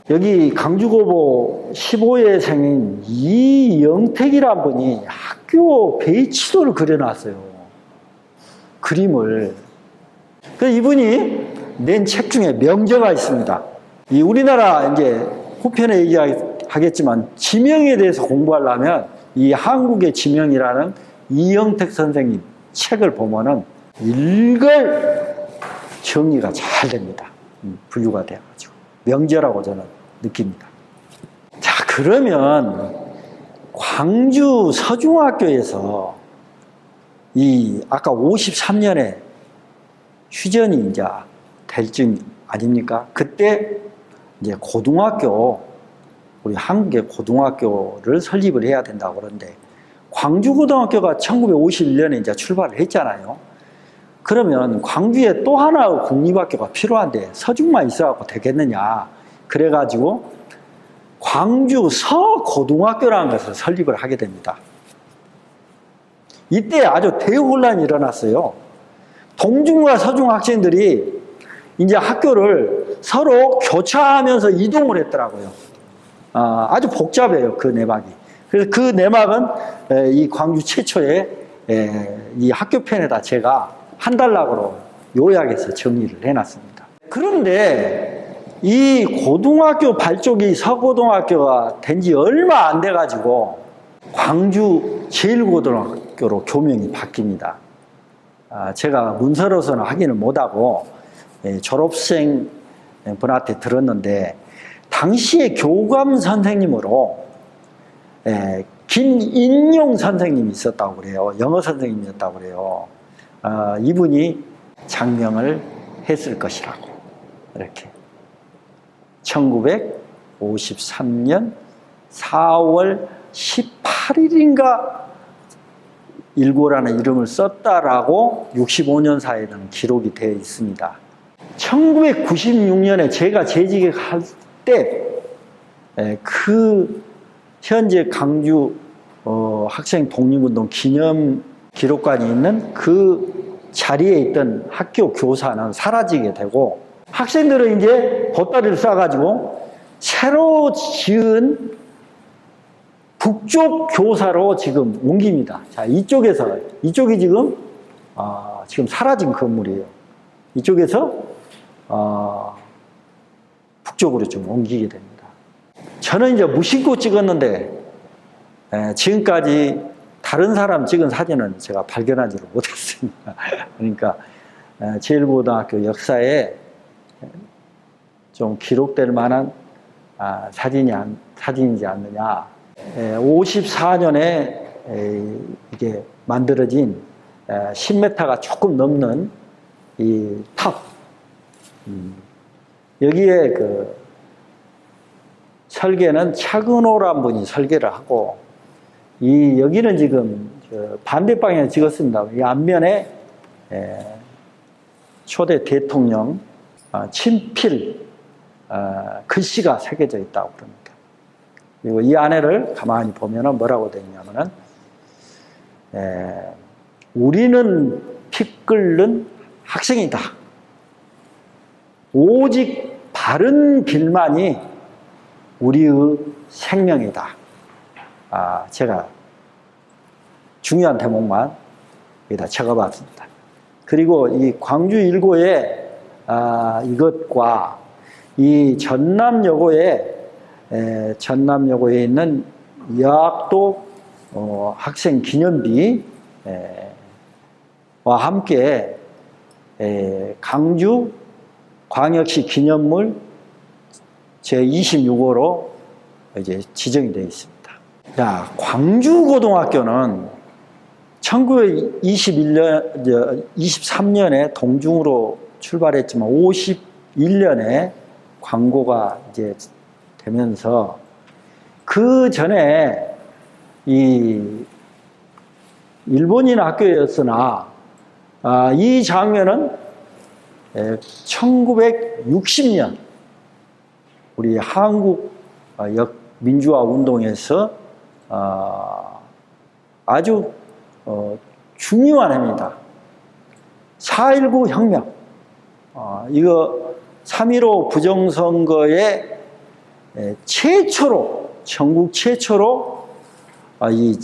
여기 강주고보 15회생인 이영택이라는 분이 학교 배치도를 그려놨어요. 그림을. 그래서 이분이 낸 책 중에 명저가 있습니다. 이 우리나라 이제 후편에 얘기하겠지만 지명에 대해서 공부하려면 이 한국의 지명이라는 이영택 선생님 책을 보면은 일걸 정리가 잘 됩니다. 분류가 돼가지고 명저라고 저는 느낍니다. 자, 그러면 광주 서중학교에서 이 아까 53년에 휴전이 이제 될 쯤 아닙니까? 그때 이제 고등학교, 우리 한국의 고등학교를 설립을 해야 된다고 그러는데, 광주고등학교가 1951년에 이제 출발을 했잖아요. 그러면 광주에 또 하나의 국립학교가 필요한데 서중만 있어갖고 되겠느냐. 그래가지고 광주 서고등학교라는 것을 설립을 하게 됩니다. 이때 아주 대혼란이 일어났어요. 동중과 서중 학생들이 이제 학교를 서로 교차하면서 이동을 했더라고요. 아주 복잡해요, 그 내막이. 그래서 그 내막은 이 광주 최초의 이 학교편에다 제가 한 달락으로 요약해서 정리를 해놨습니다. 그런데 이 고등학교 발족이 서고등학교가 된 지 얼마 안 돼가지고 광주 제1고등학교로 교명이 바뀝니다. 제가 문서로서는 확인을 못하고 졸업생 분한테 들었는데, 당시에 교감 선생님으로 김인용 선생님이 있었다고 그래요. 영어 선생님이었다고 그래요. 이분이 장명을 했을 것이라고. 이렇게 1953년 4월 18일인가 일고라는 이름을 썼다라고 65년사에는 기록이 되어 있습니다. 1996년에 제가 재직할 때 그 현재 강주 학생 독립운동 기념 기록관이 있는 그 자리에 있던 학교 교사는 사라지게 되고, 학생들은 이제 보따리를 싸가지고 새로 지은 북쪽 교사로 지금 옮깁니다. 자, 이쪽이 지금 사라진 건물이에요. 이쪽에서 북쪽으로 좀 옮기게 됩니다. 저는 이제 무심코 찍었는데 지금까지 다른 사람 찍은 사진은 제가 발견하지를 못했습니다. 그러니까 제1고등학교 역사에 좀 기록될 만한 사진이지 않느냐. 54년에 이게 만들어진 10m가 조금 넘는 이 탑. 여기에 그 설계는 차근호란 분이 설계를 하고, 여기는 지금 반대 방향에 찍었습니다. 이 앞면에 초대 대통령 친필 글씨가 새겨져 있다고 그럽니다. 그리고 이 안에를 가만히 보면은 뭐라고 되어 있냐면은 우리는 피 끓는 학생이다. 오직 바른 길만이 우리의 생명이다. 제가 중요한 대목만 여기다 적어봤습니다. 그리고 이 광주 일고의 이것과 이 전남여고에 있는 여학도 학생 기념비와 함께 강주 광역시 기념물 제26호로 이제 지정이 되어 있습니다. 자, 광주고등학교는 1923년에 동중으로 출발했지만 51년에 광고가 이제 되면서 그 전에 이 일본인 학교였으나 이 장면은 1960년 우리 한국 민주화 운동에서 아주 중요한 해입니다. 4.19 혁명. 이거 3.15 부정선거에 최초로, 전국 최초로 이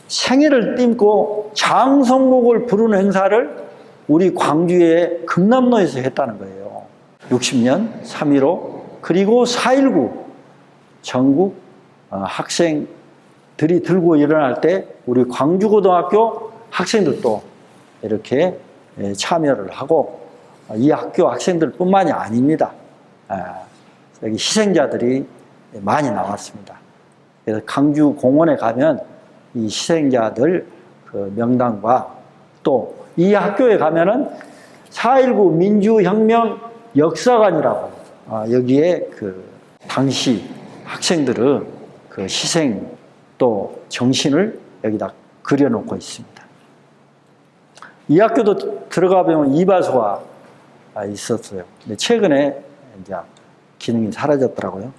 생애를 띠고 장성곡을 부르는 행사를 우리 광주의 금남로에서 했다는 거예요. 60년 3.15 그리고 4.19 전국 학생들이 들고 일어날 때 우리 광주고등학교 학생들도 이렇게 참여를 하고 이 학교 학생들뿐만이 아닙니다. 여기 희생자들이 많이 나왔습니다. 그래서 강주 공원에 가면 이 희생자들 그 명단과 또 이 학교에 가면은 4.19 민주혁명 역사관이라고 여기에 그 당시 학생들의 그 희생 또 정신을 여기다 그려놓고 있습니다. 이 학교도 들어가 보면 이발소가 있었어요. 근데 최근에 이제 기능이 사라졌더라고요.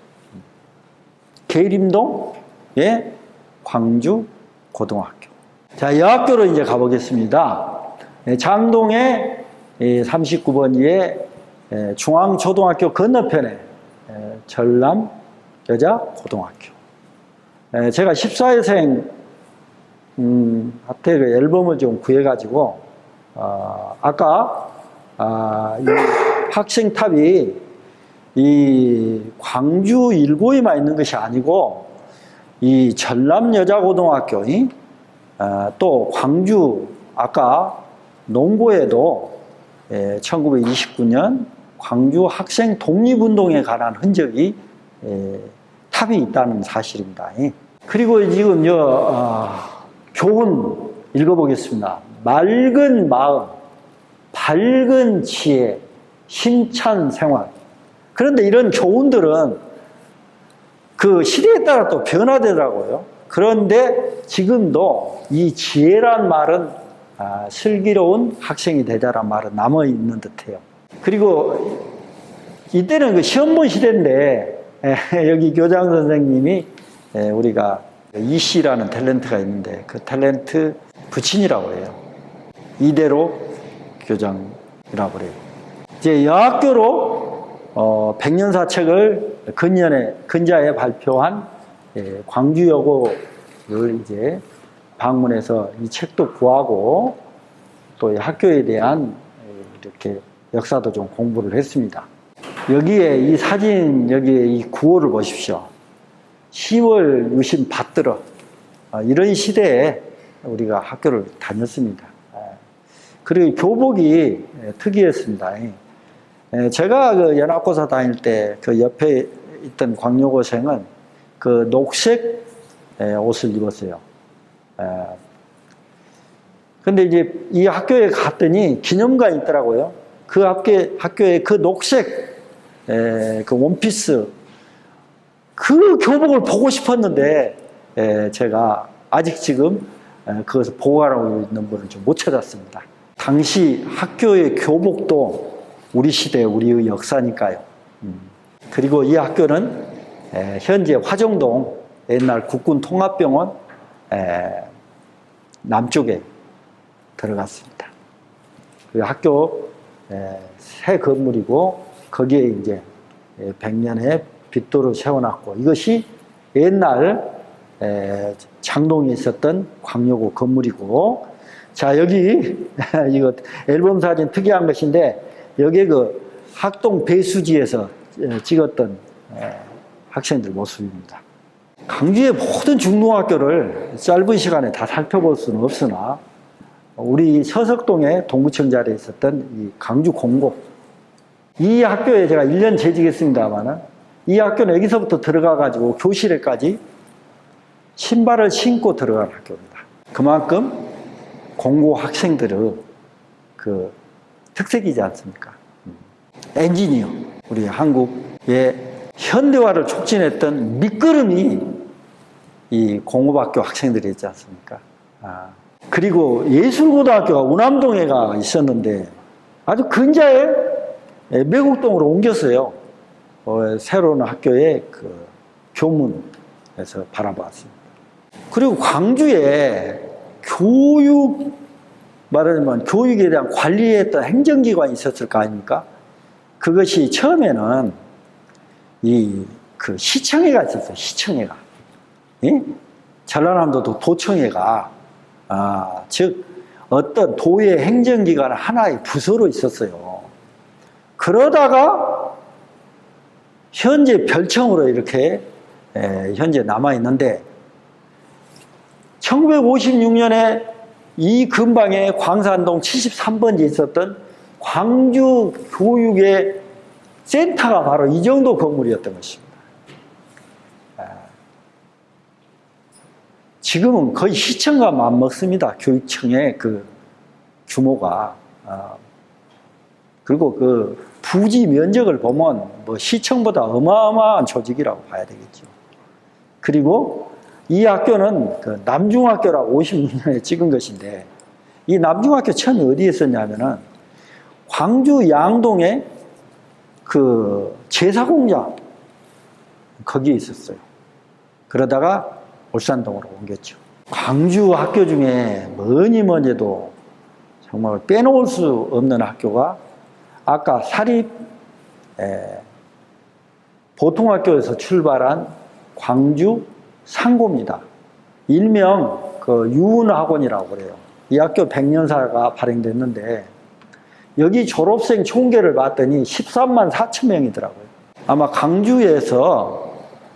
계림동의 광주 고등학교. 자, 이 학교로 이제 가보겠습니다. 장동의 39번지의 중앙초등학교 건너편에 전남 여자고등학교. 제가 14회생 한테 그 앨범을 좀 구해가지고 아까 이 학생탑이 이 광주 일고에만 있는 것이 아니고 이 전남 여자고등학교 또 광주 아까 농고에도 1929년 광주 학생 독립운동에 관한 흔적이 탑이 있다는 사실입니다. 그리고 지금 교훈 읽어보겠습니다. 맑은 마음, 밝은 지혜, 힘찬 생활. 그런데 이런 교훈들은 그 시대에 따라 또 변화되더라고요. 그런데 지금도 이 지혜란 말은 슬기로운 학생이 되자란 말은 남아있는 듯해요. 그리고 이때는 그 시험 본 시대인데 여기 교장 선생님이 우리가 이씨라는 탤런트가 있는데 그 탤런트 부친이라고 해요. 이대로 교장이라고 그래요. 이제 여학교로 백년사책을 근자에 발표한 광주여고를 이제 방문해서 이 책도 구하고 또 학교에 대한 이렇게 역사도 좀 공부를 했습니다. 여기에 이 사진, 여기에 이 구호를 보십시오. 10월 유신 받들어. 이런 시대에 우리가 학교를 다녔습니다. 그리고 교복이 특이했습니다. 제가 그 연합고사 다닐 때 그 옆에 있던 광여고생은 그 녹색 옷을 입었어요. 근데 이제 이 학교에 갔더니 기념관이 있더라고요. 그 학교에 그 녹색 그 원피스 그 교복을 보고 싶었는데 제가 아직 지금 그것을 보관하고 있는 분을 좀 못 찾았습니다. 당시 학교의 교복도 우리 시대 우리의 역사니까요. 그리고 이 학교는 현재 화정동 옛날 국군통합병원 남쪽에 들어갔습니다. 그 학교 새 건물이고 거기에 이제 100년의 빗도를 세워놨고 이것이 옛날 장동에 있었던 광여고 건물이고 자 여기 이거 앨범 사진 특이한 것인데 여기에 그 학동 배수지에서 찍었던 학생들 모습입니다. 광주의 모든 중등학교를 짧은 시간에 다 살펴볼 수는 없으나 우리 서석동에 동구청 자리에 있었던 이 광주 공고 이 학교에 제가 1년 재직했습니다만은 이 학교는 여기서부터 들어가 가지고 교실에까지 신발을 신고 들어간 학교입니다. 그만큼 공고 학생들의 그 특색이지 않습니까? 엔지니어, 우리 한국의 현대화를 촉진했던 밑거름이 이 공업학교 학생들이 있지 않습니까? 그리고 예술고등학교가 우남동에가 있었는데 아주 근자에 매곡동으로 옮겼어요. 새로운 학교의 그 교문에서 바라봤습니다. 그리고 광주에 말하자면 교육에 대한 관리했던 행정기관이 있었을 거 아닙니까? 그것이 처음에는 그 시청회가 있었어요. 시청회가. 예? 전라남도도 도청회가 즉 어떤 도의 행정기관 하나의 부서로 있었어요. 그러다가 현재 별청으로 이렇게 현재 남아있는데 1956년에 이 근방에 광산동 73번지에 있었던 광주 교육의 센터가 바로 이 정도 건물이었던 것입니다. 지금은 거의 시청과 맞먹습니다. 교육청의 그 규모가. 그리고 그 부지 면적을 보면 뭐 시청보다 어마어마한 조직이라고 봐야 되겠죠. 그리고 이 학교는 그 남중학교라고 56년에 찍은 것인데, 이 남중학교 처음에 어디에 있었냐면은 광주 양동에 그 제사공장 거기에 있었어요. 그러다가 울산동으로 옮겼죠. 광주 학교 중에 뭐니 해도 정말 빼놓을 수 없는 학교가 아까 사립 보통학교에서 출발한 광주 상고입니다. 일명 그 유은학원이라고 그래요. 이 학교 100년사가 발행됐는데 여기 졸업생 총계를 봤더니 13만 4천 명이더라고요. 아마 광주에서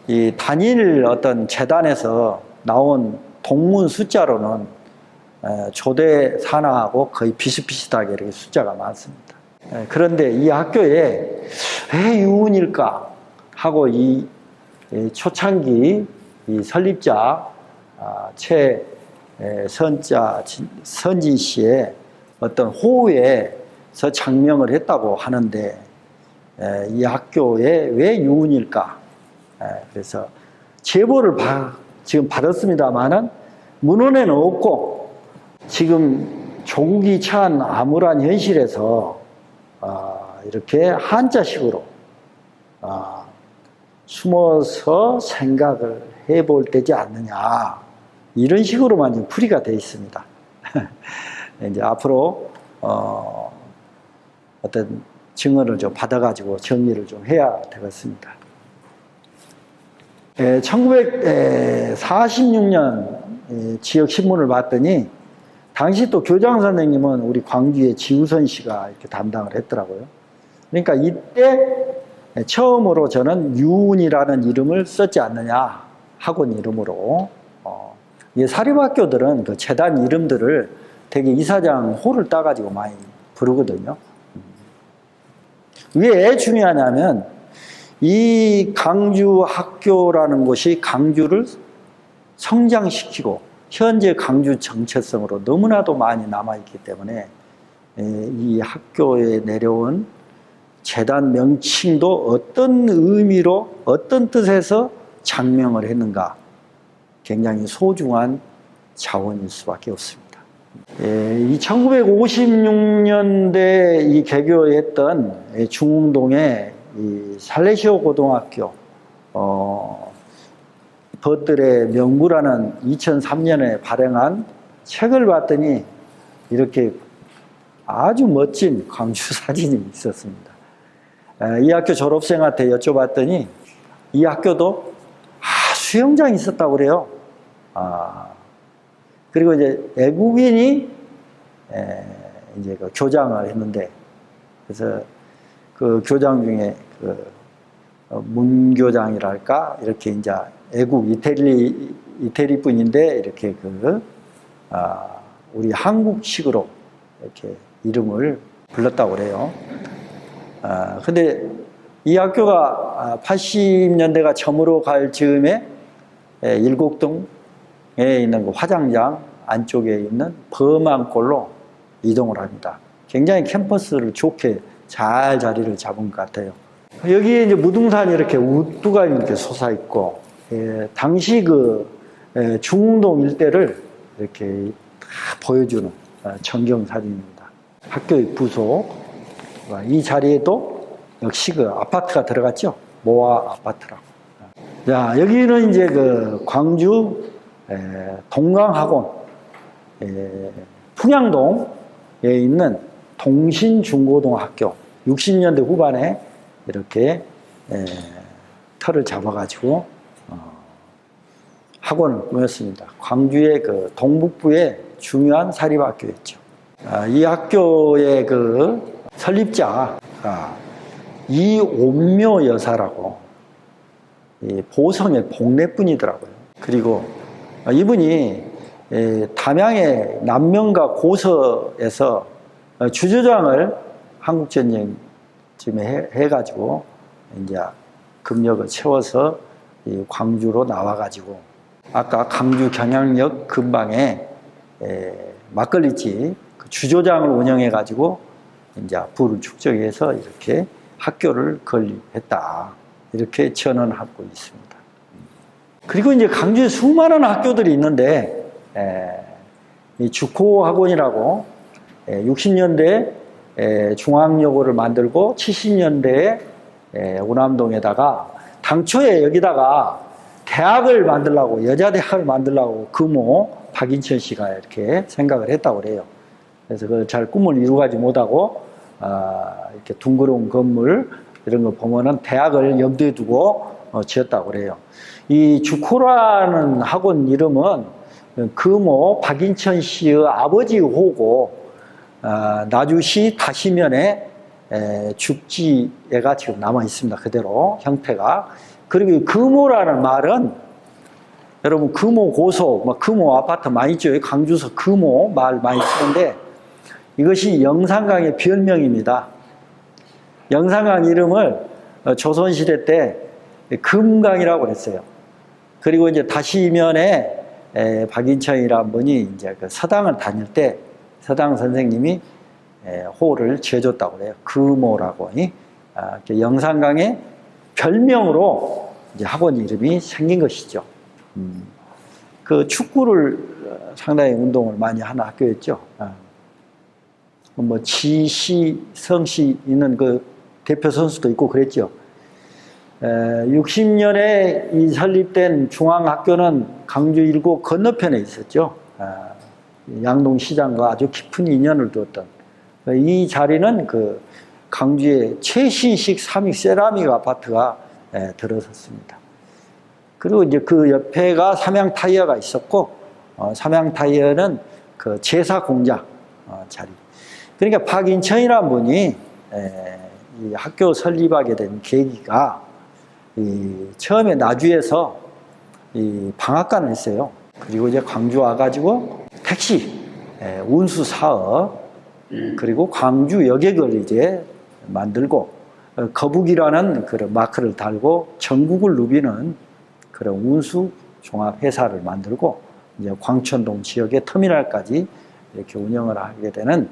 이 단일 어떤 재단에서 나온 동문 숫자로는 조대 산하하고 거의 비슷비슷하게 이렇게 숫자가 많습니다. 그런데 이 학교에 왜 유은일까 하고 이 초창기 이 설립자 선지 씨의 어떤 호우에서 장명을 했다고 하는데 이 학교에 왜 유은일까? 그래서 제보를 지금 받았습니다만은 문헌에는 없고 지금 조국이 처한 암울한 현실에서 이렇게 한자식으로 숨어서 생각을 해볼 때지 않느냐, 이런 식으로만 지금 풀이가 되어 있습니다. 이제 앞으로 어떤 증언을 좀 받아가지고 정리를 좀 해야 되겠습니다. 1946년 지역 신문을 봤더니 당시 또 교장 선생님은 우리 광주의 지우선 씨가 이렇게 담당을 했더라고요. 그러니까 이때 처음으로 저는 유은이라는 이름을 썼지 않느냐, 학원 이름으로. 이 사립학교들은 그 재단 이름들을 되게 이사장 호를 따가지고 많이 부르거든요. 왜 중요하냐면 이 강주 학교라는 곳이 강주를 성장시키고 현재 강주 정체성으로 너무나도 많이 남아있기 때문에 이 학교에 내려온 재단 명칭도 어떤 의미로 어떤 뜻에서 장명을 했는가, 굉장히 소중한 자원일 수밖에 없습니다. 이 1956년대 이 개교했던 중흥동의 이 살레시오 고등학교 벗들의 명부라는 2003년에 발행한 책을 봤더니 이렇게 아주 멋진 광주 사진이 있었습니다. 이 학교 졸업생한테 여쭤봤더니 이 학교도 수영장이 있었다고 그래요. 그리고 이제 외국인이 이제 그 교장을 했는데, 그래서 그 교장 중에 그 문교장이랄까, 이렇게 이제 외국 이태리 분인데 이렇게 우리 한국식으로 이렇게 이름을 불렀다고 그래요. 근데 이 학교가 80년대가 저물어 갈 즈음에 일곡동 있는 그 화장장 안쪽에 있는 범안골로 이동을 합니다. 굉장히 캠퍼스를 좋게 잘 자리를 잡은 것 같아요. 여기에 이제 무등산이 이렇게 우뚝가 이렇게 솟아 있고, 당시 중흥동 일대를 이렇게 다 보여주는 전경 사진입니다. 학교의 부속. 이 자리에도 역시 아파트가 들어갔죠. 모아 아파트라고. 자, 여기는 이제 광주 동강학원 풍양동에 있는 동신중고등학교 60년대 후반에 이렇게 터를 잡아가지고 학원을 꾸몄습니다. 광주의 동북부의 중요한 사립학교였죠. 이 학교의 설립자가 이온묘 여사라고 보성의 복례분이더라고요. 그리고 이분이 담양의 남명과 고서에서 주조장을 한국전쟁쯤에 해가지고 이제 금력을 채워서 이 광주로 나와가지고 아까 강주 경양역 근방에 막걸리집 주조장을 운영해가지고 이제 부를 축적해서 이렇게 학교를 건립했다. 이렇게 전언하고 있습니다. 그리고 이제 강주에 수많은 학교들이 있는데, 이 주코학원이라고 60년대 중앙여고를 만들고 70년대에 오남동에다가 당초에 여기다가 대학을 만들려고, 여자대학을 만들려고 금호 박인천 씨가 이렇게 생각을 했다고 그래요. 그래서 그 잘 꿈을 이루가지 못하고, 이렇게 둥그런 건물, 이런 거 보면은 대학을 염두에 두고 지었다고 그래요. 이 주코라는 학원 이름은 금호 박인천 씨의 아버지 호고, 나주시 다시면에 죽지가 지금 남아 있습니다. 그대로 형태가. 그리고 금호라는 말은 여러분 금호 고소, 금호 아파트 많이 있죠. 강주서 금호 말 많이 쓰는데 이것이 영산강의 별명입니다. 영산강 이름을 조선시대 때 금강이라고 했어요. 그리고 이제 다시면에 박인천이라는 분이 이제 서당을 다닐 때 서당 선생님이 호를 지어줬다고 그래요. 금호라고. 영산강의 별명으로 이제 학원 이름이 생긴 것이죠. 그 축구를 상당히 운동을 많이 하는 학교였죠. 지시, 성시 있는 대표 선수도 있고 그랬죠. 60년에 이 설립된 중앙학교는 강주 일고 건너편에 있었죠. 양동시장과 아주 깊은 인연을 두었던 이 자리는 강주의 최신식 삼익 세라믹 아파트가 들어섰습니다. 그리고 이제 그 옆에가 삼양타이어가 있었고, 삼양타이어는 제사 공장 자리. 그러니까 박인천이라는 분이 이 학교 설립하게 된 계기가 처음에 나주에서 방앗간을 했어요. 그리고 이제 광주 와가지고 택시 운수 사업, 그리고 광주 여객을 이제 만들고 거북이라는 그런 마크를 달고 전국을 누비는 그런 운수 종합 회사를 만들고 이제 광천동 지역의 터미널까지 이렇게 운영을 하게 되는,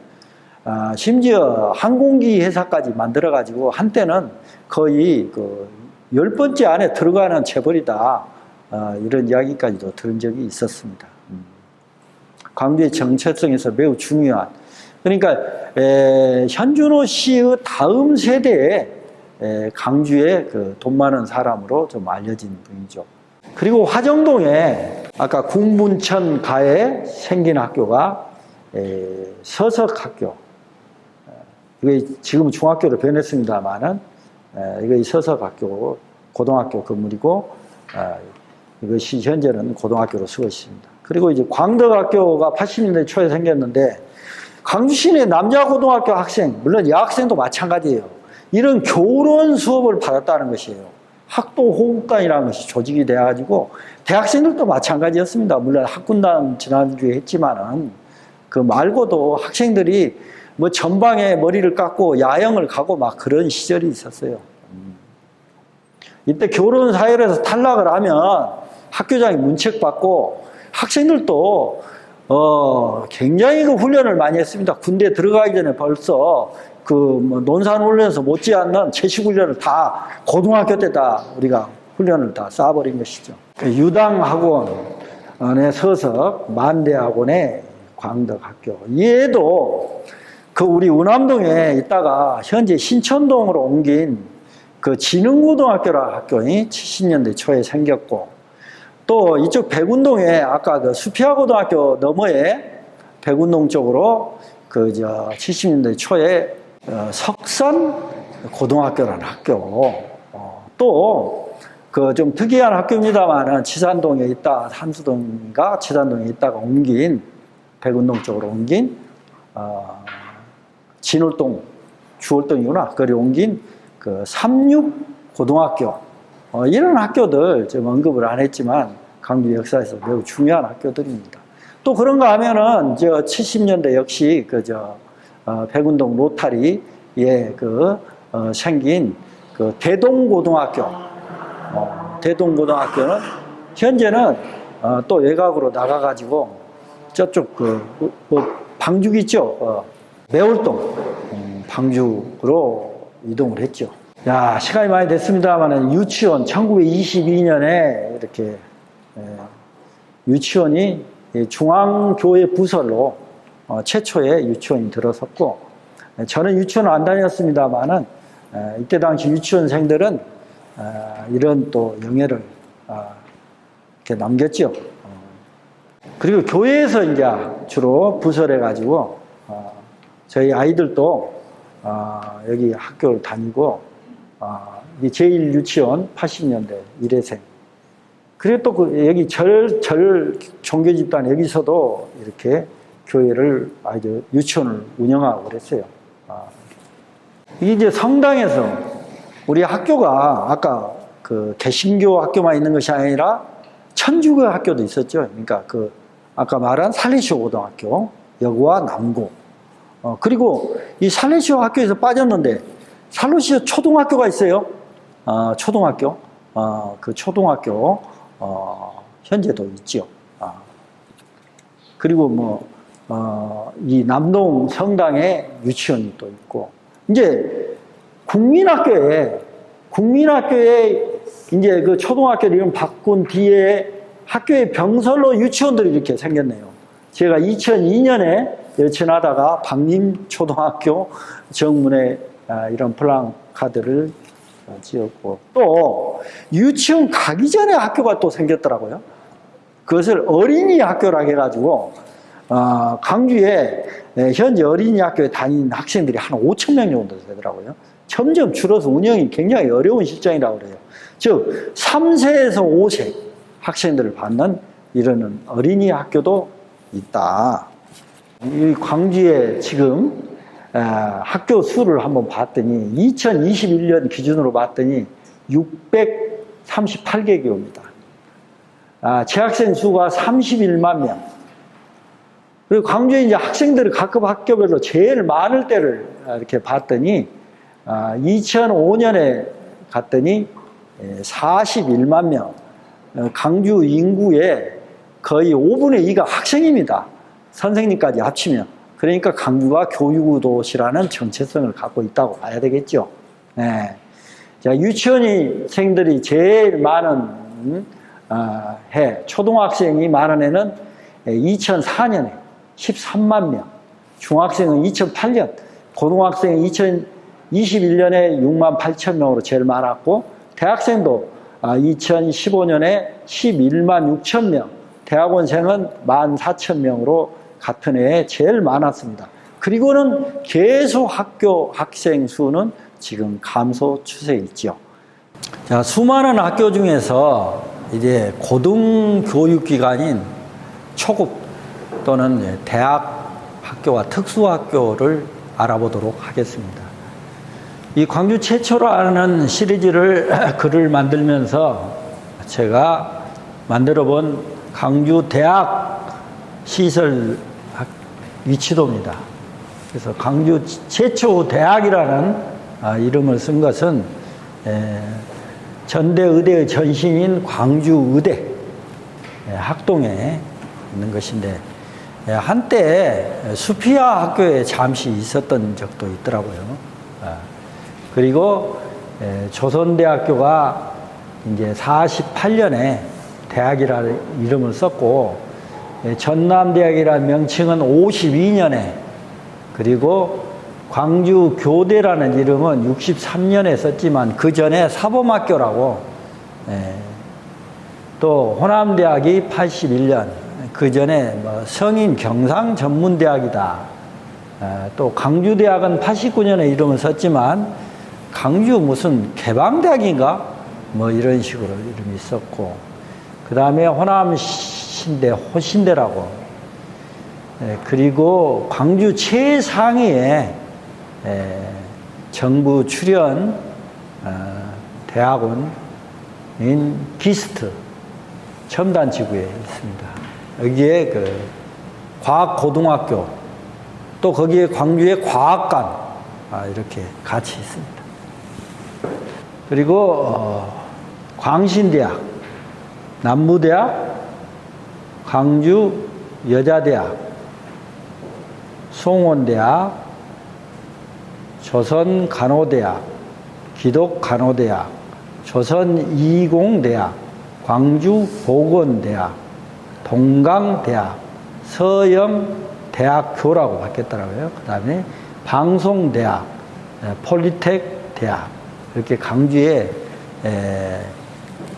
심지어 항공기 회사까지 만들어 가지고 한때는 거의 10번째 안에 들어가는 재벌이다, 이런 이야기까지도 들은 적이 있었습니다. 광주의 정체성에서 매우 중요한, 그러니까 현준호 씨의 다음 세대에 강주의 돈 많은 사람으로 좀 알려진 분이죠. 그리고 화정동에 아까 궁분천 가에 생긴 학교가 서석학교. 이게 지금 중학교로 변했습니다만은 이거 서석학교 고등학교 건물이고, 이것이 현재는 고등학교로 쓰고 있습니다. 그리고 이제 광덕학교가 80년대 초에 생겼는데 강주 시내 남자 고등학교 학생, 물론 여학생도 마찬가지예요. 이런 교원 수업을 받았다는 것이에요. 학도 호국단이라는 것이 조직이 돼가지고 대학생들도 마찬가지였습니다. 물론 학군단 지난주에 했지만은 그 말고도 학생들이 전방에 머리를 깎고 야영을 가고 막 그런 시절이 있었어요. 이때 교련 사회에서 탈락을 하면 학교장이 문책받고 학생들도 굉장히 그 훈련을 많이 했습니다. 군대 들어가기 전에 벌써 그 뭐 논산훈련에서 못지않는 채식훈련을 다 고등학교 때 다 우리가 훈련을 다 쌓아버린 것이죠. 그 유당학원의 서석, 만대학원의 광덕학교. 얘도 그 우리 운암동에 있다가 현재 신천동으로 옮긴 그 진흥고등학교라는 학교이 70년대 초에 생겼고, 또 이쪽 백운동에 아까 그 수피아고등학교 너머에 백운동 쪽으로 그 70년대 초에 석산고등학교라는 학교. 또 그 좀 특이한 학교입니다만은 치산동에 있다, 한수동인가 치산동에 있다가 옮긴 백운동 쪽으로 옮긴 진월동, 주월동이구나. 거기 옮긴 그 삼육고등학교. 이런 학교들 좀 언급을 안 했지만 강주 역사에서 매우 중요한 학교들입니다. 또 그런가 하면은 70년대 역시 백운동 로타리에 생긴 그 대동고등학교. 대동고등학교는 현재는 또 외곽으로 나가가지고 저쪽 방죽 있죠. 매월동 방죽으로 이동을 했죠. 야, 시간이 많이 됐습니다만 유치원 1922년에 이렇게 유치원이 중앙교회 부설로 최초의 유치원이 들어섰고, 저는 유치원을 안 다녔습니다만은 이때 당시 유치원생들은 이런 또 영예를 이렇게 남겼죠. 그리고 교회에서 이제 주로 부설해 가지고 저희 아이들도 여기 학교를 다니고 이 제1유치원 80년대 1회생. 그리고 또 여기 절 종교 집단 여기서도 이렇게 교회를 아이들 유치원을 운영하고 그랬어요. 이게 이제 성당에서 우리 학교가 아까 그 개신교 학교만 있는 것이 아니라 천주교 학교도 있었죠. 그러니까 그 아까 말한 살레시오 고등학교, 여고와 남고. 그리고 이 살레시오 학교에서 빠졌는데 살레시오 초등학교가 있어요. 초등학교. 그 초등학교 현재도 있죠. 그리고 이 남동 성당에 유치원이 또 있고, 이제 국민학교에 이제 그 초등학교 이름 바꾼 뒤에 학교의 병설로 유치원들이 이렇게 생겼네요. 제가 2002년에 열천하다가 박림초등학교 정문에 이런 플랜카드를 지었고, 또 유치원 가기 전에 학교가 또 생겼더라고요. 그것을 어린이 학교라고 해가지고 강주에 현재 어린이 학교에 다니는 학생들이 한 5천 명 정도 되더라고요. 점점 줄어서 운영이 굉장히 어려운 실정이라고 그래요. 즉 3세에서 5세 학생들을 받는 이런 어린이 학교도 있다. 이 광주에 지금 학교 수를 한번 봤더니 2021년 기준으로 봤더니 638개 교입니다. 재학생 수가 31만 명. 그리고 광주에 이제 학생들을 각급 학교별로 제일 많을 때를 이렇게 봤더니 2005년에 갔더니 41만 명. 강주 인구의 거의 5분의 2가 학생입니다. 선생님까지 합치면. 그러니까 강주가 교육 도시라는 정체성을 갖고 있다고 봐야 되겠죠. 네. 자, 유치원생들이 제일 많은 해, 초등학생이 많은 해는 2004년에 13만 명, 중학생은 2008년, 고등학생은 2021년에 6만 8천 명으로 제일 많았고, 대학생도 2015년에 11만 6천 명, 대학원생은 1만 4천 명으로 같은 해에 제일 많았습니다. 그리고는 계속 학교 학생 수는 지금 감소 추세에 있죠. 자, 수많은 학교 중에서 이제 고등교육기관인 초급 또는 대학 학교와 특수학교를 알아보도록 하겠습니다. 이 광주 최초라는 시리즈를 글을 만들면서 제가 만들어 본 광주 대학 시설 위치도입니다. 그래서 광주 최초 대학이라는 이름을 쓴 것은 전대의대의 전신인 광주의대 학동에 있는 것인데, 한때 수피아 학교에 잠시 있었던 적도 있더라고요. 그리고 조선대학교가 이제 48년에 대학이라는 이름을 썼고, 전남대학이라는 명칭은 52년에, 그리고 광주교대라는 이름은 63년에 썼지만 그 전에 사범학교라고, 또 호남대학이 81년, 그 전에 뭐 성인 경상전문대학이다. 또 광주대학은 89년에 이름을 썼지만 광주 무슨 개방대학인가? 뭐 이런 식으로 이름이 있었고, 그 다음에 호남신대, 호신대라고, 그리고 광주 최상위에 정부 출연 대학원인 기스트 첨단지구에 있습니다. 여기에 그 과학고등학교, 또 거기에 광주의 과학관, 이렇게 같이 있습니다. 그리고 광신대학, 남부대학, 광주여자대학, 송원대학, 조선간호대학, 기독간호대학, 조선이공대학, 광주보건대학, 동강대학, 서영대학교라고 바뀌었더라고요. 그 다음에 방송대학, 폴리텍 대학, 이렇게 광주에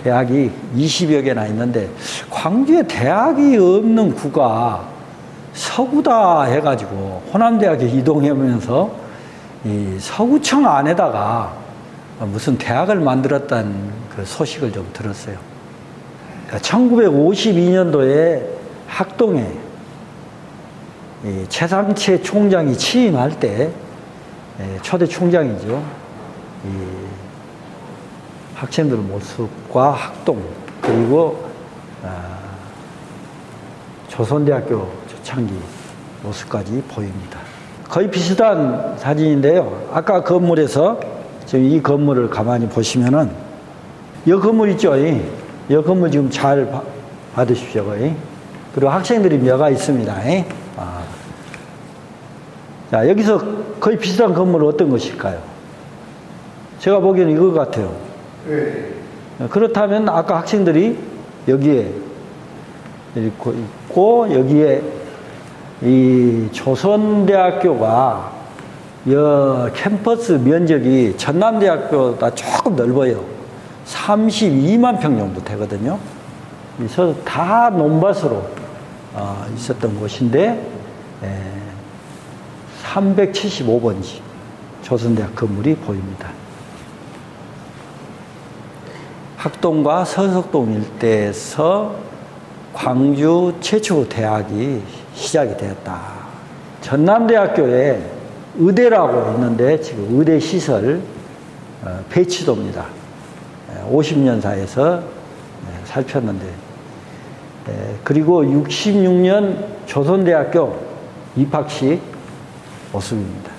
대학이 20여 개나 있는데, 광주에 대학이 없는 구가 서구다 해가지고 호남대학에 이동하면서 이 서구청 안에다가 무슨 대학을 만들었다는 그 소식을 좀 들었어요. 1952년도에 학동에 이 최상채 총장이 취임할 때, 초대 총장이죠. 이 학생들 모습과 학동, 그리고 조선대학교 초창기 모습까지 보입니다. 거의 비슷한 사진인데요. 아까 건물에서 지금 이 건물을 가만히 보시면은, 이 건물 있죠? 이 건물 지금 잘 받으십시오. 그리고 학생들이 몇가 있습니다. 자, 여기서 거의 비슷한 건물은 어떤 것일까요? 제가 보기에는 이거 같아요. 네. 그렇다면 아까 학생들이 여기에 있고, 여기에 이 조선대학교가 캠퍼스 면적이 전남대학교보다 조금 넓어요. 32만 평 정도 되거든요. 그래서 다 논밭으로 있었던 곳인데, 375번지 조선대학 건물이 보입니다. 학동과 서석동 일대에서 광주 최초 대학이 시작이 되었다. 전남대학교에 의대라고 있는데 지금 의대 시설 폐치도입니다. 50년 사이에서 살폈는데, 그리고 66년 조선대학교 입학식 모습입니다.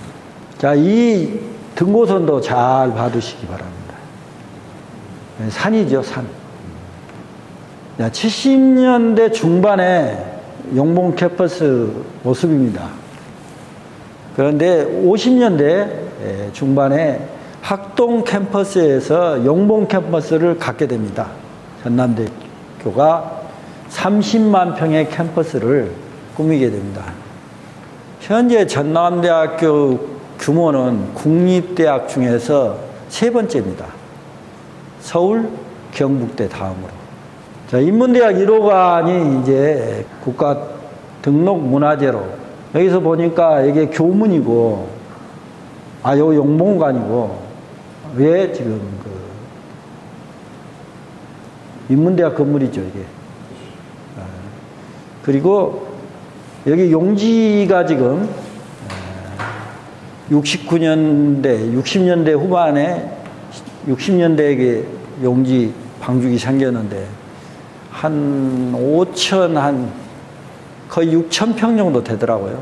자, 이 등고선도 잘 봐두시기 바랍니다. 산이죠, 산. 70년대 중반에 용봉 캠퍼스 모습입니다. 그런데 50년대 중반에 학동 캠퍼스에서 용봉 캠퍼스를 갖게 됩니다. 전남대교가 30만 평의 캠퍼스를 꾸미게 됩니다. 현재 전남대학교 규모는 국립대학 중에서 세 번째입니다. 서울, 경북대 다음으로. 자, 인문대학 1호관이 이제 국가 등록 문화재로, 여기서 보니까 이게 교문이고, 요 용봉관이고, 왜 지금 인문대학 건물이죠, 이게. 그리고 여기 용지가 지금 69년대, 60년대 후반에 60년대에 용지 방죽이 생겼는데, 한 5천, 거의 6천 평 정도 되더라고요.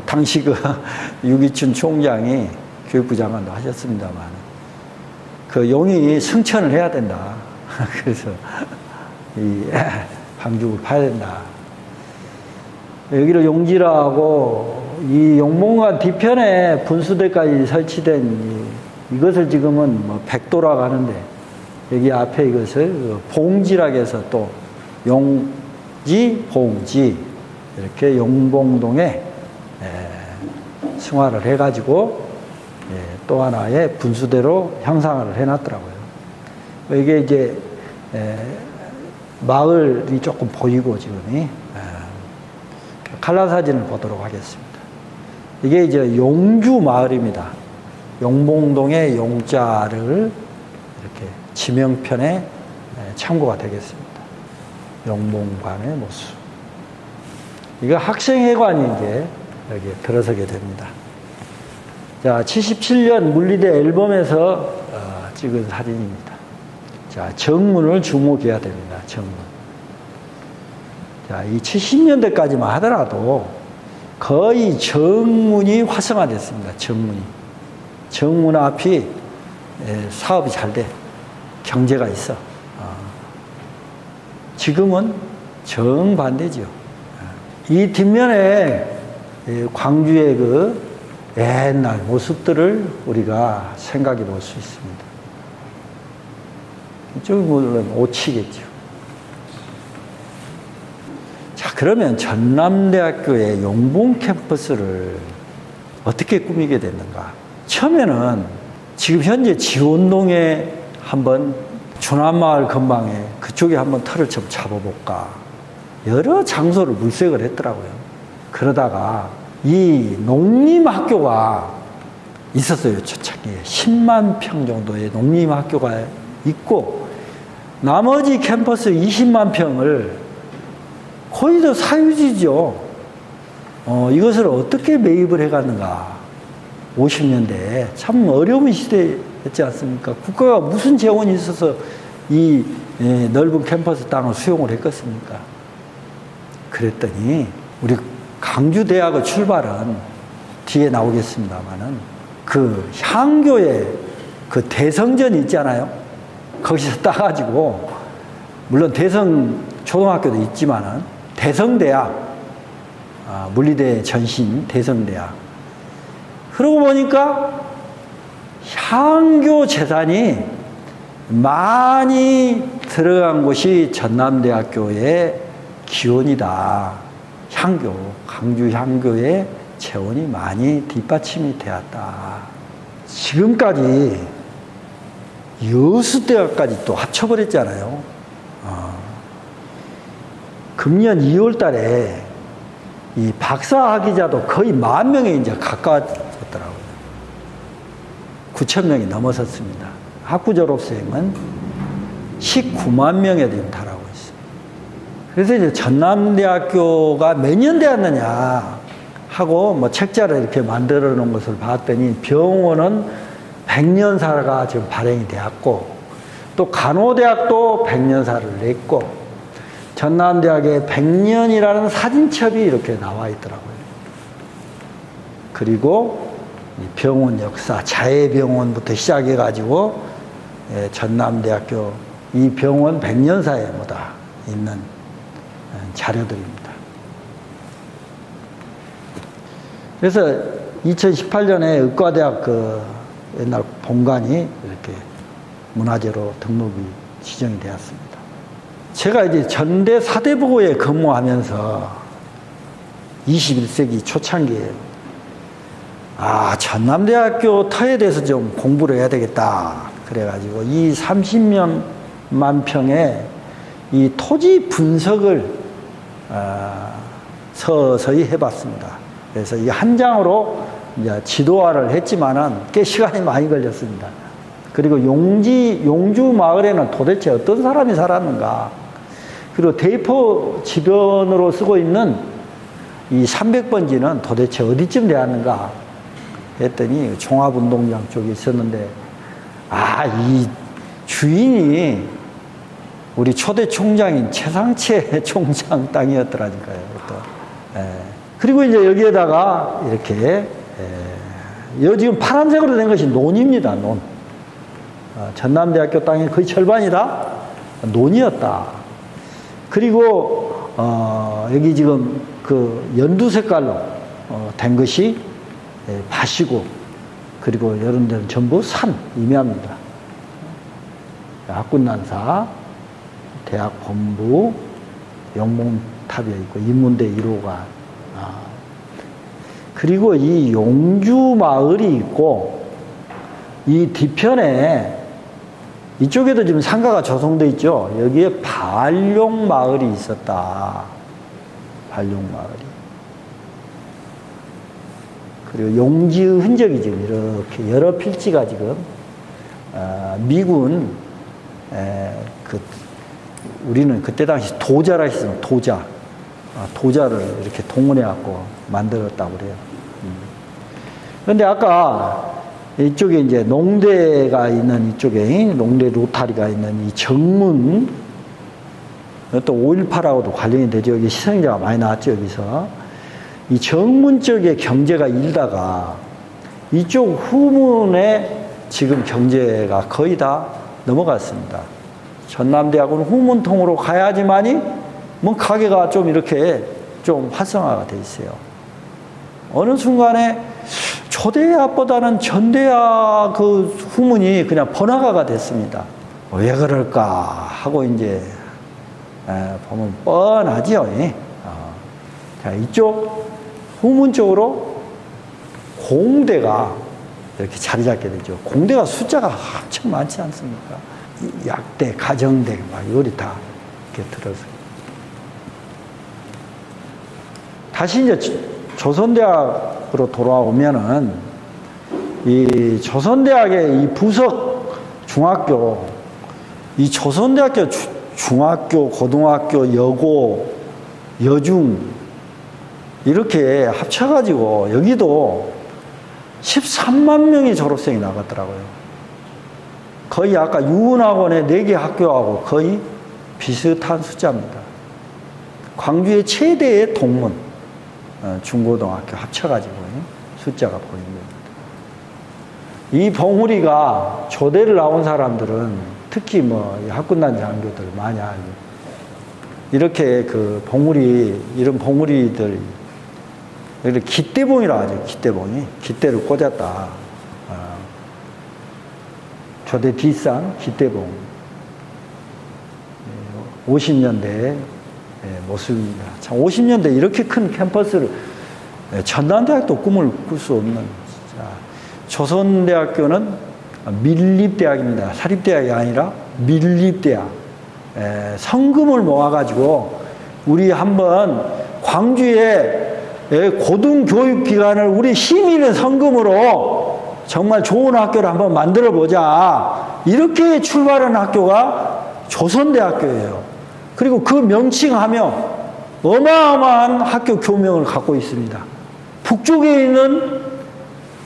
당시 유기춘 총장이 교육부 장관도 하셨습니다만, 그 용이 승천을 해야 된다. 그래서 방죽을 파야 된다. 여기를 용지라고 이 용봉관 뒤편에 분수대까지 설치된 이것을 지금은 뭐 백도라고 하는데 여기 앞에 이것을 봉지라고 해서 또 용지, 봉지 이렇게 용봉동에 승화를 해가지고 또 하나의 분수대로 형상을 해놨더라고요. 이게 이제 마을이 조금 보이고 지금이 칼라 사진을 보도록 하겠습니다. 이게 이제 용주 마을입니다. 용봉동의 용자를 이렇게 지명편에 참고가 되겠습니다. 용봉관의 모습. 이거 학생회관이 이제 여기 들어서게 됩니다. 자, 77년 물리대 앨범에서 찍은 사진입니다. 자, 정문을 주목해야 됩니다. 정문. 자, 이 70년대까지만 하더라도 거의 정문이 활성화됐습니다. 정문이. 정문 앞이 사업이 잘 돼. 경제가 있어. 지금은 정반대죠. 이 뒷면에 광주의 그 옛날 모습들을 우리가 생각해 볼 수 있습니다. 이쪽이 물론 오치겠죠. 자, 그러면 전남대학교의 용봉 캠퍼스를 어떻게 꾸미게 됐는가? 처음에는 지금 현재 지원동에 한번 중남마을 근방에 그쪽에 한번 터를 좀 잡아볼까. 여러 장소를 물색을 했더라고요. 그러다가 이 농림학교가 있었어요. 초창기에 10만 평 정도의 농림학교가 있고 나머지 캠퍼스 20만 평을 거의 다 사유지죠. 이것을 어떻게 매입을 해갔는가. 50년대에 참 어려운 시대였지 않습니까? 국가가 무슨 재원이 있어서 이 넓은 캠퍼스 땅을 수용을 했겠습니까? 그랬더니 우리 강주대학의 출발은 뒤에 나오겠습니다만은 그 향교의 그 대성전이 있잖아요. 거기서 따가지고 물론 대성 초등학교도 있지만은 대성대학 물리대 전신 대성대학. 그러고 보니까 향교 재산이 많이 들어간 곳이 전남대학교의 기원이다. 향교, 강주 향교의 재원이 많이 뒷받침이 되었다. 지금까지 여수대학까지 또 합쳐버렸잖아요. 금년 2월 달에 이 박사학위자도 거의 10,000명에 이제 가까워졌더라고요. 9,000명이 넘어섰습니다. 학부 졸업생은 19만 명에 지금 달하고 있습니다. 그래서 이제 전남대학교가 몇 년 되었느냐 하고 뭐 책자를 이렇게 만들어 놓은 것을 봤더니 병원은 100년사가 지금 발행이 되었고 또 간호대학도 100년사를 냈고 전남대학에 100년이라는 사진첩이 이렇게 나와 있더라고요. 그리고 병원 역사, 자해병원부터 시작해가지고 전남대학교 이 병원 100년사에 뭐다 있는 자료들입니다. 그래서 2018년에 의과대학 그 옛날 본관이 이렇게 문화재로 등록이 지정이 되었습니다. 제가 이제 전대 사대부고에 근무하면서 21세기 초창기에 전남대학교 터에 대해서 좀 공부를 해야 되겠다. 그래가지고 이 30만 평의 이 토지 분석을 서서히 해봤습니다. 그래서 이 한 장으로 이제 지도화를 했지만은 꽤 시간이 많이 걸렸습니다. 그리고 용주 마을에는 도대체 어떤 사람이 살았는가. 그리고 대포 지변으로 쓰고 있는 이 300번지는 도대체 어디쯤 되었는가 했더니 종합운동장 쪽에 있었는데 이 주인이 우리 초대 총장인 최상채 총장 땅이었더라니까요. 그리고 이제 여기에다가 이렇게 지금 파란색으로 된 것이 논입니다. 논. 전남대학교 땅의 거의 절반이 다 논이었다. 그리고 여기 지금 그 연두 색깔로 된 것이 밭이고, 그리고 이런 데는 전부 산, 임야입니다. 학군난사, 대학 본부, 영몽탑이 있고, 인문대 1호가. 그리고 이 용주 마을이 있고, 이 뒤편에 이쪽에도 지금 상가가 조성돼 있죠. 여기에 발룡 마을이 있었다. 발룡 마을이. 그리고 용지의 흔적이 지금 이렇게 여러 필지가 지금 미군 우리는 그때 당시 도자라 했어요. 도자를 이렇게 동원해 갖고 만들었다고 그래요. 그런데 아까 이쪽에 이제 농대가 있는 이쪽에 농대 로타리가 있는 이 정문, 또 5.18하고도 관련이 되죠. 여기 시성자가 많이 나왔죠. 여기서 이 정문 쪽에 경제가 일다가 이쪽 후문에 지금 경제가 거의 다 넘어갔습니다. 전남대학은 후문통으로 가야지만이 뭐 가게가 좀 이렇게 좀 활성화가 돼 있어요. 어느 순간에 초대학보다는 전대학 그 후문이 그냥 번화가가 됐습니다. 왜 그럴까 하고 이제 보면 뻔하죠. 자, 이쪽 후문 쪽으로 공대가 이렇게 자리 잡게 되죠. 공대가 숫자가 엄청 많지 않습니까? 약대, 가정대, 막 이거리 다 이렇게 들어서. 다시 이제 조선대학으로 돌아오면은, 이 조선대학의 이 부석 중학교, 이 조선대학교 중학교, 고등학교, 여고, 여중, 이렇게 합쳐가지고 여기도 13만 명의 졸업생이 나갔더라고요. 거의 아까 유은학원의 4개 학교하고 거의 비슷한 숫자입니다. 광주의 최대의 동문, 중고등학교 합쳐가지고 숫자가 보이는 겁니다. 이 봉우리가 조대를 나온 사람들은 특히 뭐 학군단 장교들 많이 알고, 이렇게 그 봉우리, 이런 봉우리들, 이렇게 깃대봉이라고 하죠. 깃대봉이. 깃대를 꽂았다. 조대 뒷산 깃대봉. 50년대 모습입니다. 참 50년대 이렇게 큰 캠퍼스를, 전남대학도 꿈을 꿀 수 없는. 자, 조선대학교는 밀립대학입니다. 사립대학이 아니라 밀립대학. 성금을 모아가지고 우리 한번 광주에 고등교육기관을 우리 시민의 성금으로 정말 좋은 학교를 한번 만들어 보자. 이렇게 출발한 학교가 조선대학교예요. 그리고 그 명칭하며 어마어마한 학교 교명을 갖고 있습니다. 북쪽에 있는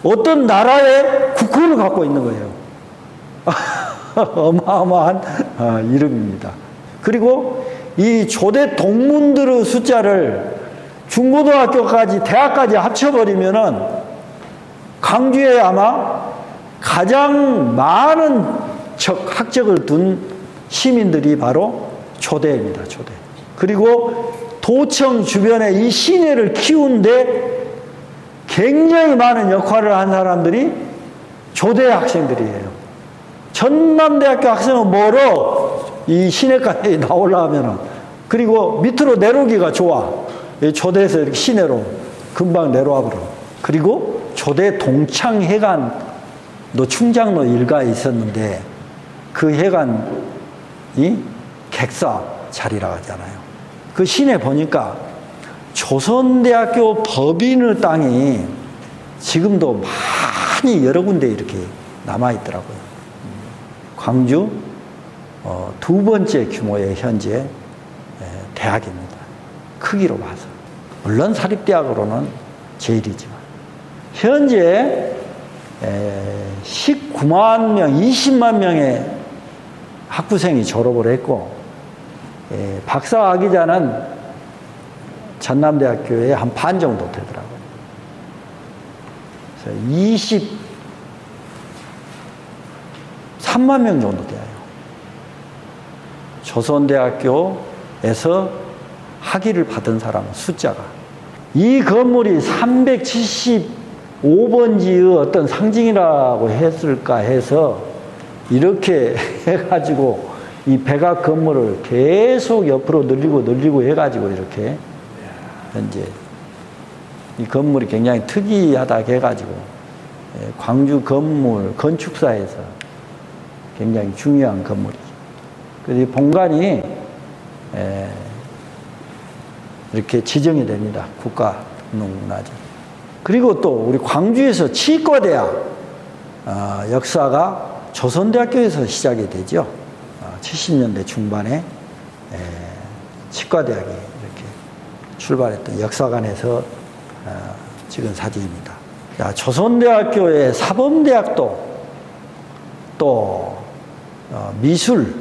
어떤 나라의 국호를 갖고 있는 거예요. 어마어마한 이름입니다. 그리고 이 조대 동문들의 숫자를 중고등학교까지 대학까지 합쳐버리면은 광주에 아마 가장 많은 학적을 둔 시민들이 바로 조대입니다. 조대. 그리고 도청 주변에 이 시내를 키우는데 굉장히 많은 역할을 한 사람들이 조대 학생들이에요. 전남대학교 학생은 멀어. 이 시내까지 나오려면은. 그리고 밑으로 내려오기가 좋아. 조대에서 이렇게 시내로 금방 내려와 버려. 그리고 조대 동창회관도 충장로 일가에 있었는데 그 회관이 객사 자리라고 하잖아요. 그 시내 보니까 조선대학교 법인의 땅이 지금도 많이 여러 군데 이렇게 남아있더라고요. 광주 두 번째 규모의 현재 대학입니다. 크기로 봐서. 물론 사립대학으로는 제일이지만. 현재 19만 명, 20만 명의 학부생이 졸업을 했고, 박사학위자는 전남대학교에 한 반 정도 되더라고요. 그래서 23만 명 정도 돼요. 조선대학교 학위를 받은 사람은 숫자가. 이 건물이 375번지의 어떤 상징이라고 했을까 해서 이렇게 해가지고 이 백악 건물을 계속 옆으로 늘리고 해가지고 이렇게 현재 이 건물이 굉장히 특이하다 해가지고 광주 건물 건축사에서 굉장히 중요한 건물이죠. 그래서 이 본관이 이렇게 지정이 됩니다. 국가문화재. 그리고 또 우리 광주에서 치과대학 역사가 조선대학교에서 시작이 되죠. 70년대 중반에 치과대학이 이렇게 출발했던 역사관에서 찍은 사진입니다. 자, 조선대학교의 사범대학도 또 미술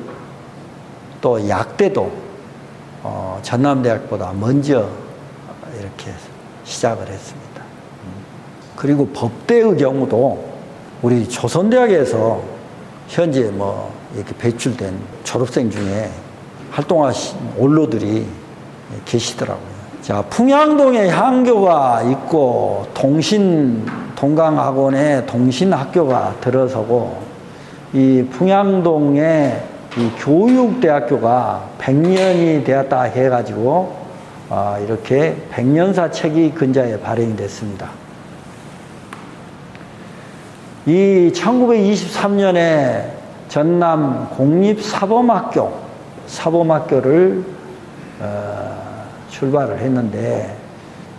또 약대도 전남대학보다 먼저 이렇게 시작을 했습니다. 그리고 법대의 경우도 우리 조선대학에서 현재 뭐 이렇게 배출된 졸업생 중에 활동하신 원로들이 계시더라고요. 자, 풍양동에 향교가 있고 동강학원에 동신학교가 들어서고 이 풍양동에 이 교육대학교가 100년이 되었다 해가지고 이렇게 백년사 책이 근자에 발행이 됐습니다. 이 1923년에 전남 공립사범학교를 출발을 했는데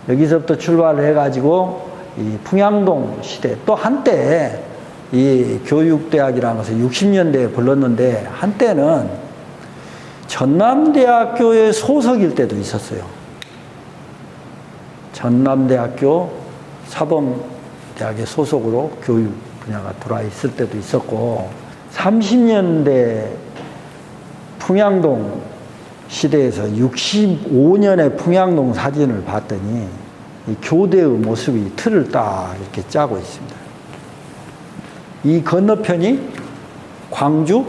여기서부터 출발을 해가지고 이 풍양동 시대 또 한때 이 교육대학이라는 것을 60년대에 불렀는데 한때는 전남대학교의 소속일 때도 있었어요. 전남대학교 사범대학의 소속으로 교육 분야가 들어와 있을 때도 있었고 30년대 풍양동 시대에서 65년의 풍양동 사진을 봤더니 이 교대의 모습이 틀을 딱 이렇게 짜고 있습니다. 이 건너편이 광주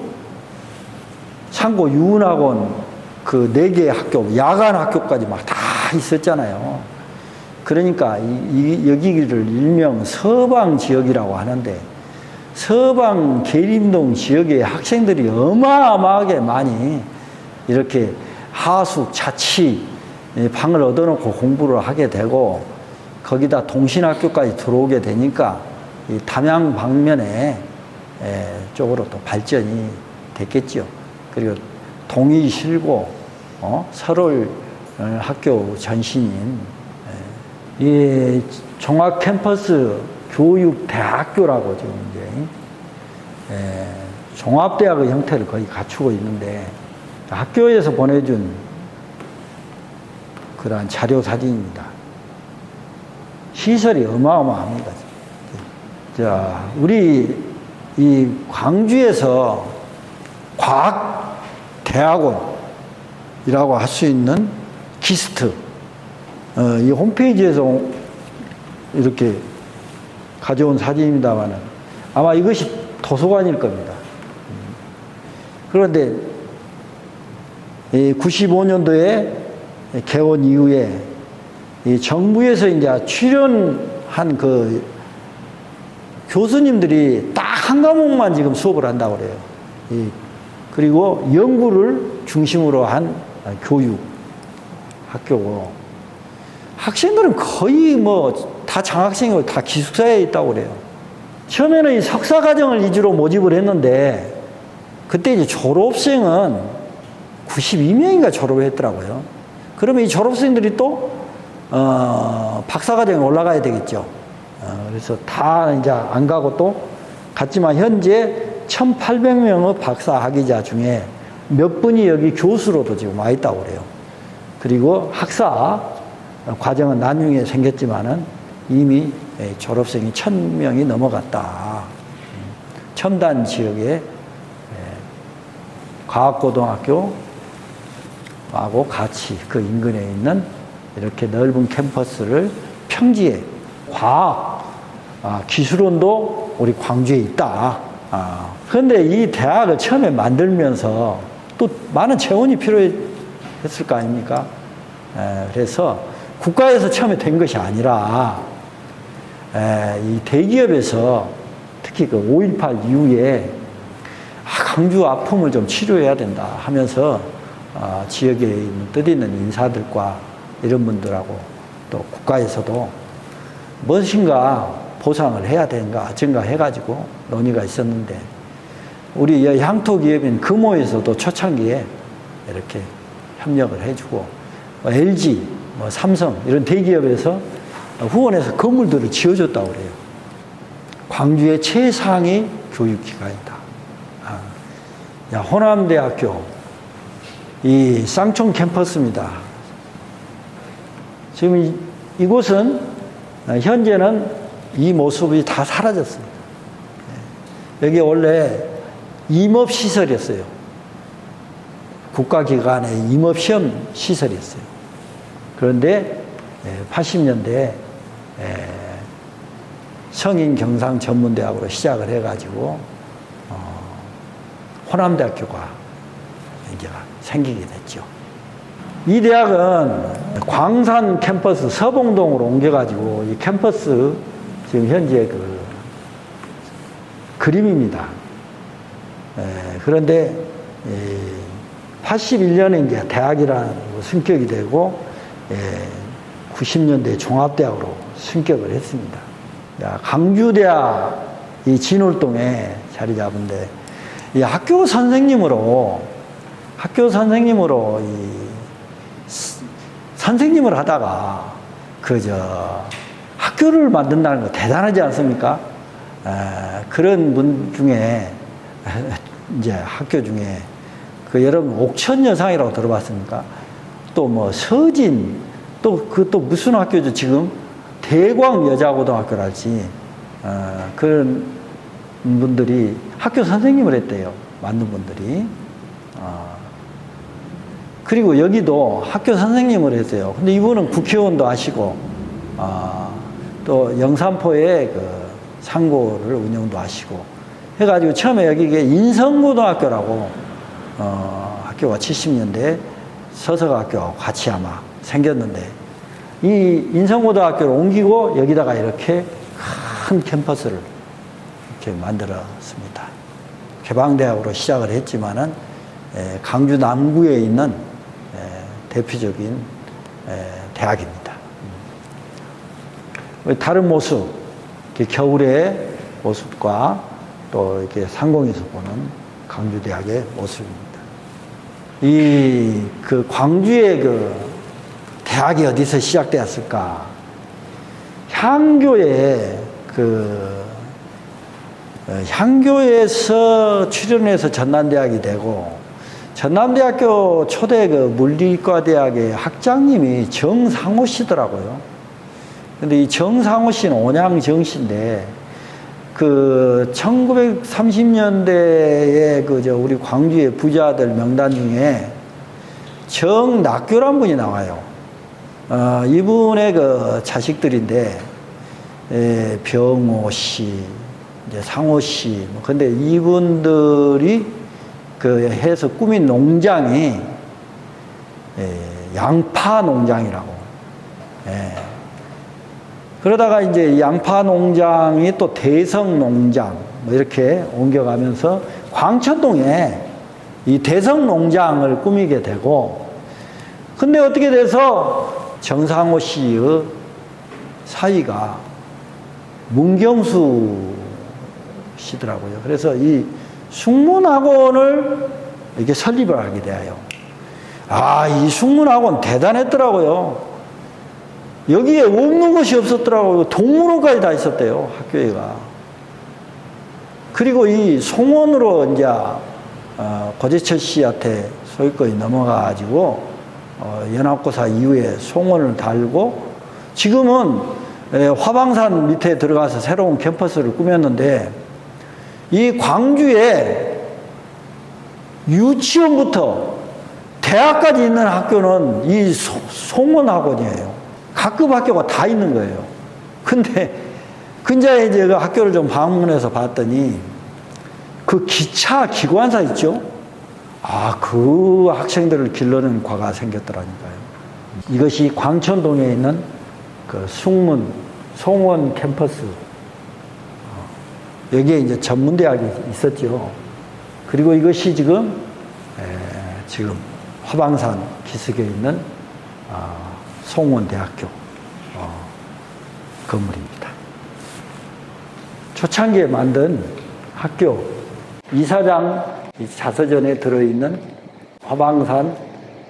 상고 유은학원 그 4개의 학교, 야간 학교까지 막 다 있었잖아요. 그러니까 여기를 일명 서방 지역이라고 하는데 서방 계림동 지역의 학생들이 어마어마하게 많이 이렇게 하숙, 자취 방을 얻어놓고 공부를 하게 되고 거기다 동신학교까지 들어오게 되니까 이 담양 방면에 쪽으로 또 발전이 됐겠죠. 그리고 동의실고 설월 학교 전신인 이 종합 캠퍼스 교육대학교라고 지금 이제 종합대학의 형태를 거의 갖추고 있는데 학교에서 보내준 그러한 자료 사진입니다. 시설이 어마어마합니다. 자, 우리 이 광주에서 과학대학원이라고 할 수 있는 기스트, 이 홈페이지에서 이렇게 가져온 사진입니다만은 아마 이것이 도서관일 겁니다. 그런데 95년도에 개원 이후에 이 정부에서 이제 출연한 그 교수님들이 딱 한 과목만 지금 수업을 한다고 그래요. 그리고 연구를 중심으로 한 교육 학교고 학생들은 거의 뭐 다 장학생이고 다 기숙사에 있다고 그래요. 처음에는 이 석사 과정을 위주로 모집을 했는데 그때 이제 졸업생은 92명인가 졸업을 했더라고요. 그러면 이 졸업생들이 또 박사 과정에 올라가야 되겠죠. 그래서 다 이제 안 가고 또 갔지만 현재 1,800명의 박사 학위자 중에 몇 분이 여기 교수로도 지금 와 있다고 그래요. 그리고 학사 과정은 나중에 생겼지만은 이미 졸업생이 1,000명이 넘어갔다. 첨단 지역에 과학고등학교하고 같이 그 인근에 있는 이렇게 넓은 캠퍼스를 평지에 과학, 기술원도 우리 광주에 있다. 그런데 이 대학을 처음에 만들면서 또 많은 재원이 했을 거 아닙니까? 그래서 국가에서 처음에 된 것이 아니라 이 대기업에서 특히 그 5.18 이후에 광주 아픔을 좀 치료해야 된다 하면서 지역에 있는 뜻있는 인사들과 이런 분들하고 또 국가에서도 무엇인가 보상을 해야 되는가 어쩐가 해가지고 논의가 있었는데 우리 향토 기업인 금호에서도 초창기에 이렇게 협력을 해주고 LG, 삼성 이런 대기업에서 후원해서 건물들을 지어줬다고 그래요. 광주의 최상위 교육기관이다. 호남대학교 이 쌍촌 캠퍼스입니다. 지금 이곳은 현재는 이 모습이 다 사라졌습니다. 여기 원래 임업시설이었어요. 국가기관의 임업시험 시설이었어요. 그런데 80년대에 성인경상전문대학으로 시작을 해가지고 호남대학교가 이제 생기게 됐죠. 이 대학은 광산 캠퍼스 서봉동으로 옮겨가지고 이 캠퍼스 지금 현재 그 그림입니다. 그런데 81년에 이제 대학이라는 승격이 되고 90년대 종합대학으로 승격을 했습니다. 강주대학 이 진월동에 자리 잡은데 이 학교 선생님으로 선생님을 하다가 학교를 만든다는 거 대단하지 않습니까? 그런 분 중에 이제 학교 중에 여러분 옥천여상이라고 들어봤습니까? 또 서진 또 무슨 학교죠 지금 대광여자고등학교랄지 그런 분들이 학교 선생님을 했대요. 만든 분들이. 그리고 여기도 학교 선생님을 했어요. 근데 이분은 국회의원도 하시고 또 영산포에 그 상고를 운영도 하시고 해가지고 처음에 여기가 인성고등학교라고 학교가 70년대 서서학교하고 같이 아마 생겼는데 이 인성고등학교를 옮기고 여기다가 이렇게 큰 캠퍼스를 이렇게 만들었습니다. 개방대학으로 시작을 했지만은 강주 남구에 있는 대표적인 대학입니다. 다른 모습, 겨울의 모습과 또 이렇게 상공에서 보는 강주대학의 모습입니다. 그 광주의 그 대학이 어디서 시작되었을까? 향교에서 출연해서 전남대학이 되고 전남대학교 초대 그 물리과대학의 학장님이 정상호 씨더라고요. 근데 이 정상호 씨는 온양정씨인데 그 1930년대에 우리 광주의 부자들 명단 중에 정낙교란 분이 나와요. 이분의 그 자식들인데 병호 씨, 이제 상호 씨. 근데 이분들이 해서 꾸민 농장이 양파 농장이라고. 그러다가 이제 양파 농장이 또 대성 농장 이렇게 옮겨가면서 광천동에 이 대성 농장을 꾸미게 되고, 근데 어떻게 돼서 정상호 씨의 사위가 문경수 씨더라고요. 그래서 이 숙문학원을 이렇게 설립을 하게 돼요. 이 숙문학원 대단했더라고요. 여기에 없는 것이 없었더라고요. 동물원까지 다 있었대요, 학교에가. 그리고 이 송원으로 이제 고재철 씨한테 소유권이 넘어가가지고 연합고사 이후에 송원을 달고 지금은 화방산 밑에 들어가서 새로운 캠퍼스를 꾸몄는데 이 광주에 유치원부터 대학까지 있는 학교는 이 송원학원이에요. 각급 학교가 다 있는 거예요. 근데 근자에 이제 그 학교를 좀 방문해서 봤더니 그 기차 기관사 있죠? 그 학생들을 길러낸 과가 생겼더라니까요. 이것이 광천동에 있는 그 숭문, 송원 캠퍼스. 여기에 이제 전문대학이 있었죠. 그리고 이것이 지금 화방산 기슭에 있는 송원대학교 건물입니다. 초창기에 만든 학교, 이사장 자서전에 들어있는 화방산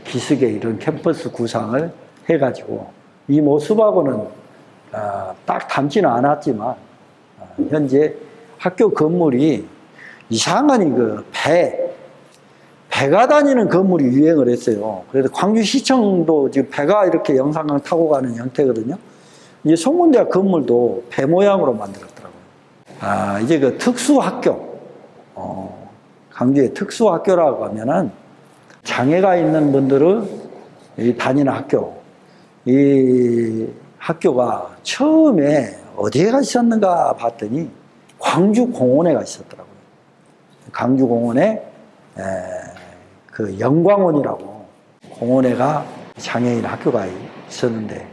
기슭에 이런 캠퍼스 구상을 해가지고 이 모습하고는 딱 닮지는 않았지만 현재 학교 건물이 이상한 배가 다니는 건물이 유행을 했어요. 그래서 광주시청도 지금 배가 이렇게 영산강 타고 가는 형태거든요. 이제 송문대학 건물도 배 모양으로 만들었더라고요. 이제 그 특수학교, 광주의 특수학교라고 하면은 장애가 있는 분들은 다니는 학교, 이 학교가 처음에 어디에 가 있었는가 봤더니 광주공원에 가 있었더라고요. 광주공원에 그 영광원이라고 공원에가 장애인 학교가 있었는데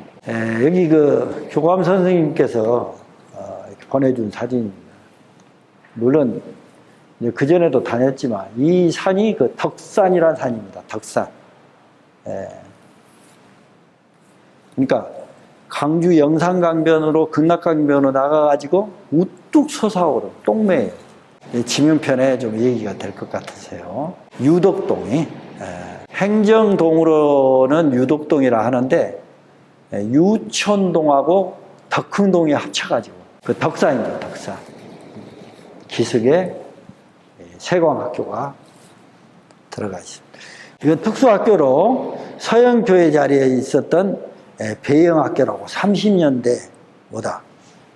여기 그 교감 선생님께서 이렇게 보내준 사진입니다. 물론 그전에도 다녔지만 이 산이 그 덕산이라는 산입니다. 덕산. 그러니까 광주 영산강변으로 극락강변으로 나가가지고 우뚝 솟아오른 똥매예요. 지면편에 좀 얘기가 될 것 같으세요. 유덕동이 행정동으로는 유덕동이라 하는데 유촌동하고 덕흥동이 합쳐가지고 그 덕산이죠. 덕산. 기슭에 세광학교가 들어가 있습니다. 이건 특수학교로 서영교회 자리에 있었던 배영학교라고 30년대보다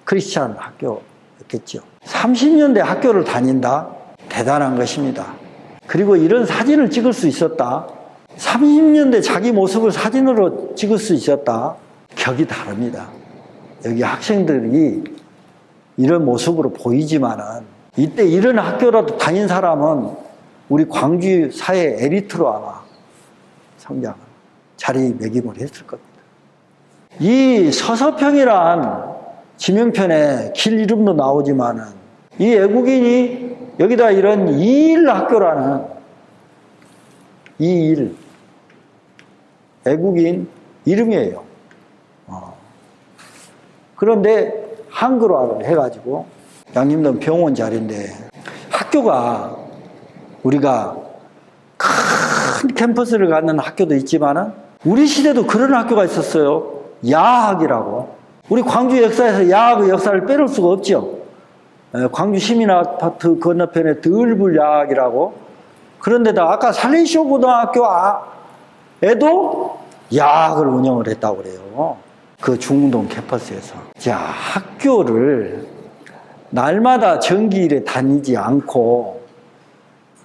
크리스찬 학교였겠죠. 30년대 학교를 다닌다? 대단한 것입니다. 그리고 이런 사진을 찍을 수 있었다? 30년대 자기 모습을 사진으로 찍을 수 있었다? 격이 다릅니다. 여기 학생들이 이런 모습으로 보이지만은 이때 이런 학교라도 다닌 사람은 우리 광주 사회 에리트로 아마 성장을 자리매김을 했을 겁니다. 이 서서평이란 지명편에 길 이름도 나오지만은 이 외국인이 여기다 이런 이일학교라는 이일 외국인 이름이에요. 그런데 한글화를 해가지고 양림동 병원 자리인데 학교가 우리가 큰 캠퍼스를 갖는 학교도 있지만은 우리 시대도 그런 학교가 있었어요. 야학이라고. 우리 광주 역사에서 야학의 역사를 빼놓을 수가 없죠. 광주 시민아파트 건너편에 들불 야학이라고. 그런데다 아까 살레시오 고등학교에도 야학을 운영을 했다고 그래요. 그 중동 캠퍼스에서. 자, 학교를 날마다 정기일에 다니지 않고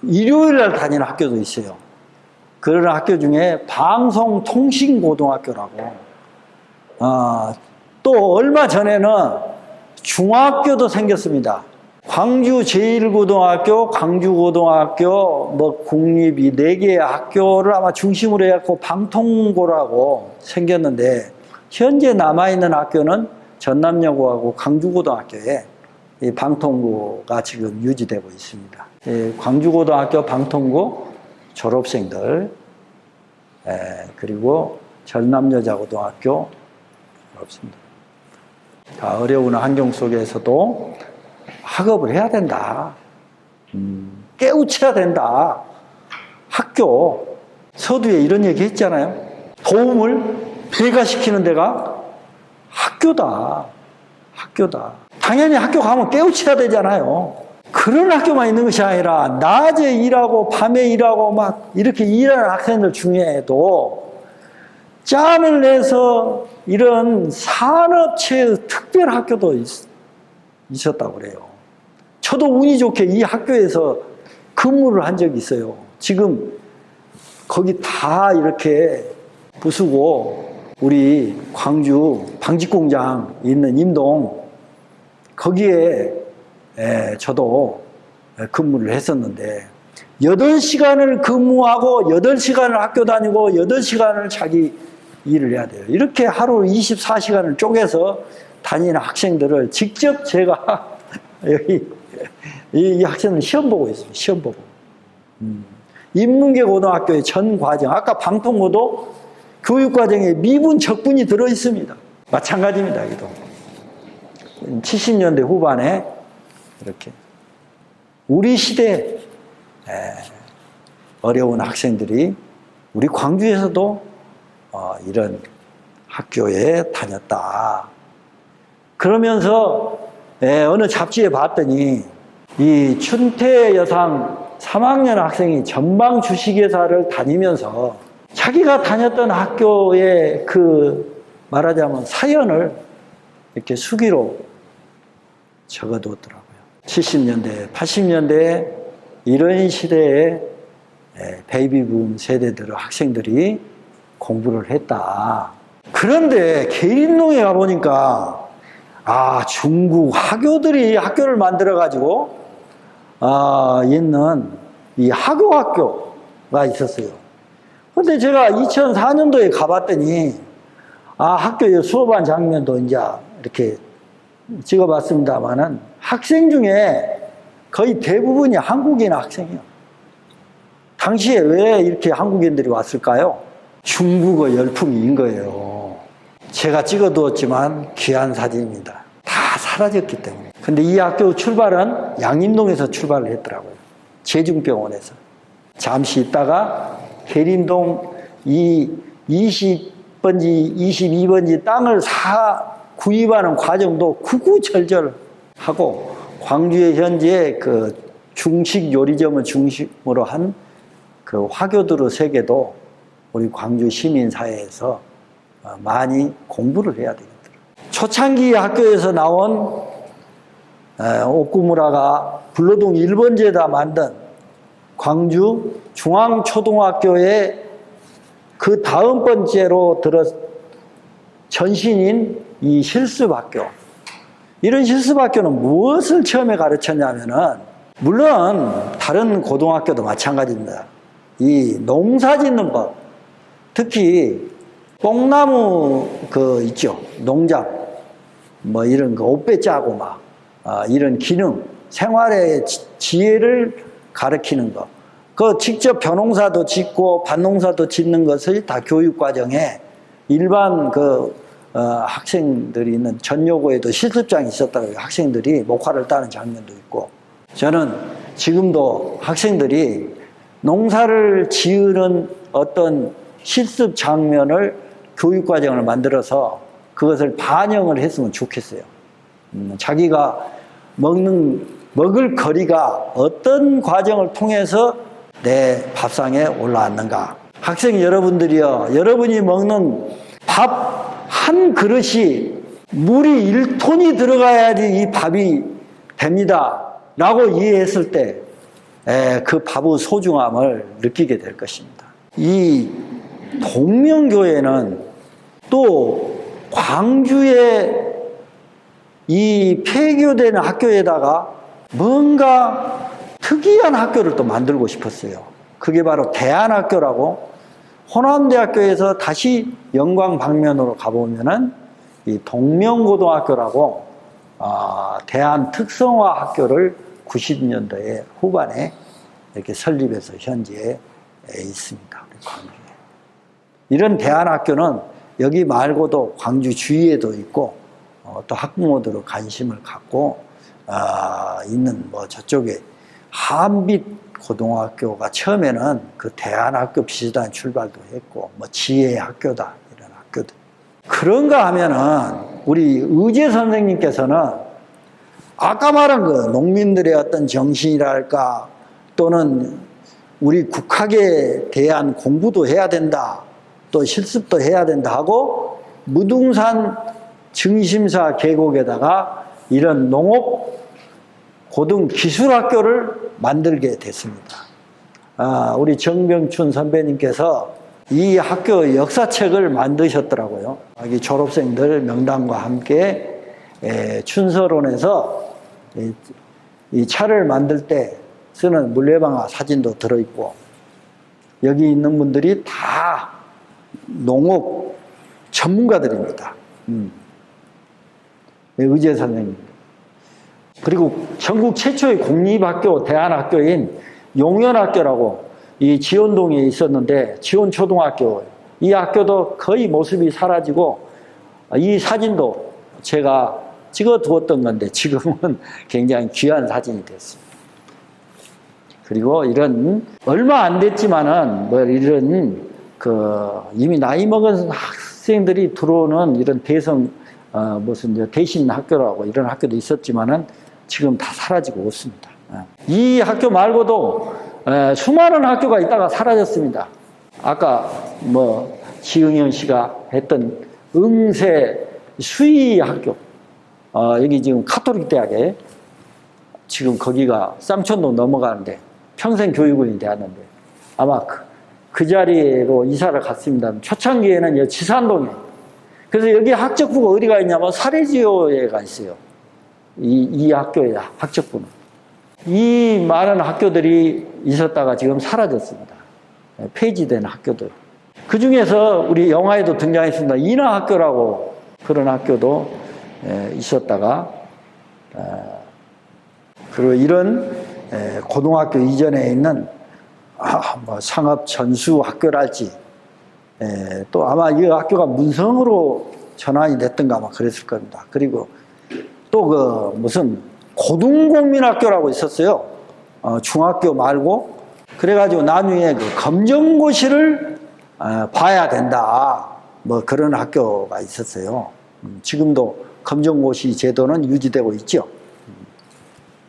일요일날 다니는 학교도 있어요. 그런 학교 중에 방송통신고등학교라고. 또 얼마 전에는 중학교도 생겼습니다. 광주 제1고등학교, 광주고등학교, 국립 이 4개의 학교를 아마 중심으로 해갖고 방통고라고 생겼는데 현재 남아있는 학교는 전남여고하고 광주고등학교에 이 방통고가 지금 유지되고 있습니다. 광주고등학교 방통고 졸업생들, 그리고 전남여자고등학교 졸업생들. 어려운 환경 속에서도 학업을 해야 된다. 깨우쳐야 된다. 학교, 서두에 이런 얘기 했잖아요. 도움을 배가시키는 데가 학교다. 학교다. 당연히 학교 가면 깨우쳐야 되잖아요. 그런 학교만 있는 것이 아니라 낮에 일하고 밤에 일하고 막 이렇게 일하는 학생들 중에도 짬을 내서 이런 산업체의 특별 학교도 있었다고 그래요. 저도 운이 좋게 이 학교에서 근무를 한 적이 있어요. 지금 거기 다 이렇게 부수고 우리 광주 방직공장 있는 임동 거기에 저도 근무를 했었는데 8시간을 근무하고 8시간을 학교 다니고 8시간을 자기 일을 해야 돼요. 이렇게 하루 24시간을 쪼개서 다니는 학생들을 직접 제가 여기 이 학생은 시험 보고 있어요. 시험 보고. 인문계 고등학교의 전 과정, 아까 방통고도 교육과정에 미분, 적분이 들어있습니다. 마찬가지입니다. 여기도. 70년대 후반에 이렇게 우리 시대 어려운 학생들이 우리 광주에서도 이런 학교에 다녔다. 그러면서 어느 잡지에 봤더니 이 춘태 여상 3학년 학생이 전방 주식회사를 다니면서 자기가 다녔던 학교의 그 말하자면 사연을 이렇게 수기로 적어두었더라고요. 70년대, 80년대 이런 시대에 베이비붐 세대들 학생들이 공부를 했다. 그런데 계림동에 가보니까 중국 화교들이 학교를 만들어가지고 있는 이 학교가 있었어요. 근데 제가 2004년도에 가봤더니 학교에 수업한 장면도 이제 이렇게 찍어봤습니다만은 학생 중에 거의 대부분이 한국인 학생이에요. 당시에 왜 이렇게 한국인들이 왔을까요? 중국어 열풍인 거예요. 제가 찍어두었지만 귀한 사진입니다. 다 사라졌기 때문에. 근데 이 학교 출발은 양림동에서 출발을 했더라고요. 제중병원에서. 잠시 있다가 계림동 이 20번지, 22번지 땅을 구입하는 과정도 구구절절하고 광주에 현재 그 중식 요리점을 중심으로 한 그 화교두루 세계도 우리 광주 시민사회에서 많이 공부를 해야 되겠더라고요. 초창기 학교에서 나온 옥구무라가 불로동 1번지에다 만든 광주 중앙초등학교의 그 다음 번째로 전신인 이 실습학교. 이런 실습학교는 무엇을 처음에 가르쳤냐면은, 물론 다른 고등학교도 마찬가지입니다. 이 농사 짓는 법, 특히 뽕나무 있죠. 농장, 이런 거 옷배 짜고 이런 기능, 생활의 지혜를 가르치는 것. 직접 벼농사도 짓고 밭농사도 짓는 것을 다 교육과정에 일반 학생들이 있는 전여고에도 실습장이 있었다고 학생들이 목화를 따는 장면도 있고, 저는 지금도 학생들이 농사를 지으는 어떤 실습 장면을 교육과정을 만들어서 그것을 반영을 했으면 좋겠어요. 자기가 먹을 거리가 어떤 과정을 통해서 내 밥상에 올라왔는가. 학생 여러분들이요, 여러분이 먹는 밥 한 그릇이 물이 1톤이 들어가야지 이 밥이 됩니다 라고 이해했을 때 그 밥의 소중함을 느끼게 될 것입니다. 이 동명교회는 또 광주의 이 폐교되는 학교에다가 뭔가 특이한 학교를 또 만들고 싶었어요. 그게 바로 대안학교라고, 호남대학교에서 다시 영광 방면으로 가보면은 이 동명고등학교라고 대안 특성화 학교를 90년대 후반에 이렇게 설립해서 현재 있습니다. 우리 광주에. 이런 대안학교는 여기 말고도 광주 주위에도 있고 또 학부모들의 관심을 갖고 있는 저쪽에 한빛 고등학교가 처음에는 그 대안학교 비슷한 출발도 했고 지혜의 학교다 이런 학교들. 그런가 하면은 우리 의제 선생님께서는 아까 말한 그 농민들의 어떤 정신이랄까, 또는 우리 국학에 대한 공부도 해야 된다, 또 실습도 해야 된다 하고 무등산 증심사 계곡에다가 이런 농업 고등 기술학교를 만들게 됐습니다. 우리 정병춘 선배님께서 이 학교 역사책을 만드셨더라고요. 여기 졸업생들 명단과 함께 춘서론에서 이 차를 만들 때 쓰는 물레방아 사진도 들어있고, 여기 있는 분들이 다 농업 전문가들입니다. 의제 선생님. 그리고 전국 최초의 공립학교, 대안학교인 용연학교라고 이 지원동에 있었는데, 지원초등학교, 이 학교도 거의 모습이 사라지고, 이 사진도 제가 찍어 두었던 건데 지금은 굉장히 귀한 사진이 됐습니다. 그리고 이런 얼마 안 됐지만은 뭐 이런 이미 나이 먹은 학생들이 들어오는 이런 무슨 이제 대신 학교라고 이런 학교도 있었지만은 지금 다 사라지고 없습니다. 이 학교 말고도 수많은 학교가 있다가 사라졌습니다. 아까 뭐 지응현 씨가 했던 응세 수의학교, 여기 지금 카톨릭 대학에 지금 거기가 쌍천동 넘어가는데 평생교육원이 되었는데 아마 그 자리로 이사를 갔습니다. 초창기에는 여기 지산동에. 그래서 여기 학적부가 어디가 있냐면 사례지오에가 있어요. 이 학교의 학적부는. 이 많은 학교들이 있었다가 지금 사라졌습니다. 폐지된 학교들. 그 중에서 우리 영화에도 등장했습니다. 인하학교라고 그런 학교도 있었다가, 그리고 이런 고등학교 이전에 있는 뭐 상업전수학교랄지, 또 아마 이 학교가 문성으로 전환이 됐던가 아마 그랬을 겁니다. 그리고 또 무슨 고등공민학교라고 있었어요. 중학교 말고. 그래가지고 나중에 검정고시를 봐야 된다. 뭐 그런 학교가 있었어요. 지금도 검정고시 제도는 유지되고 있죠.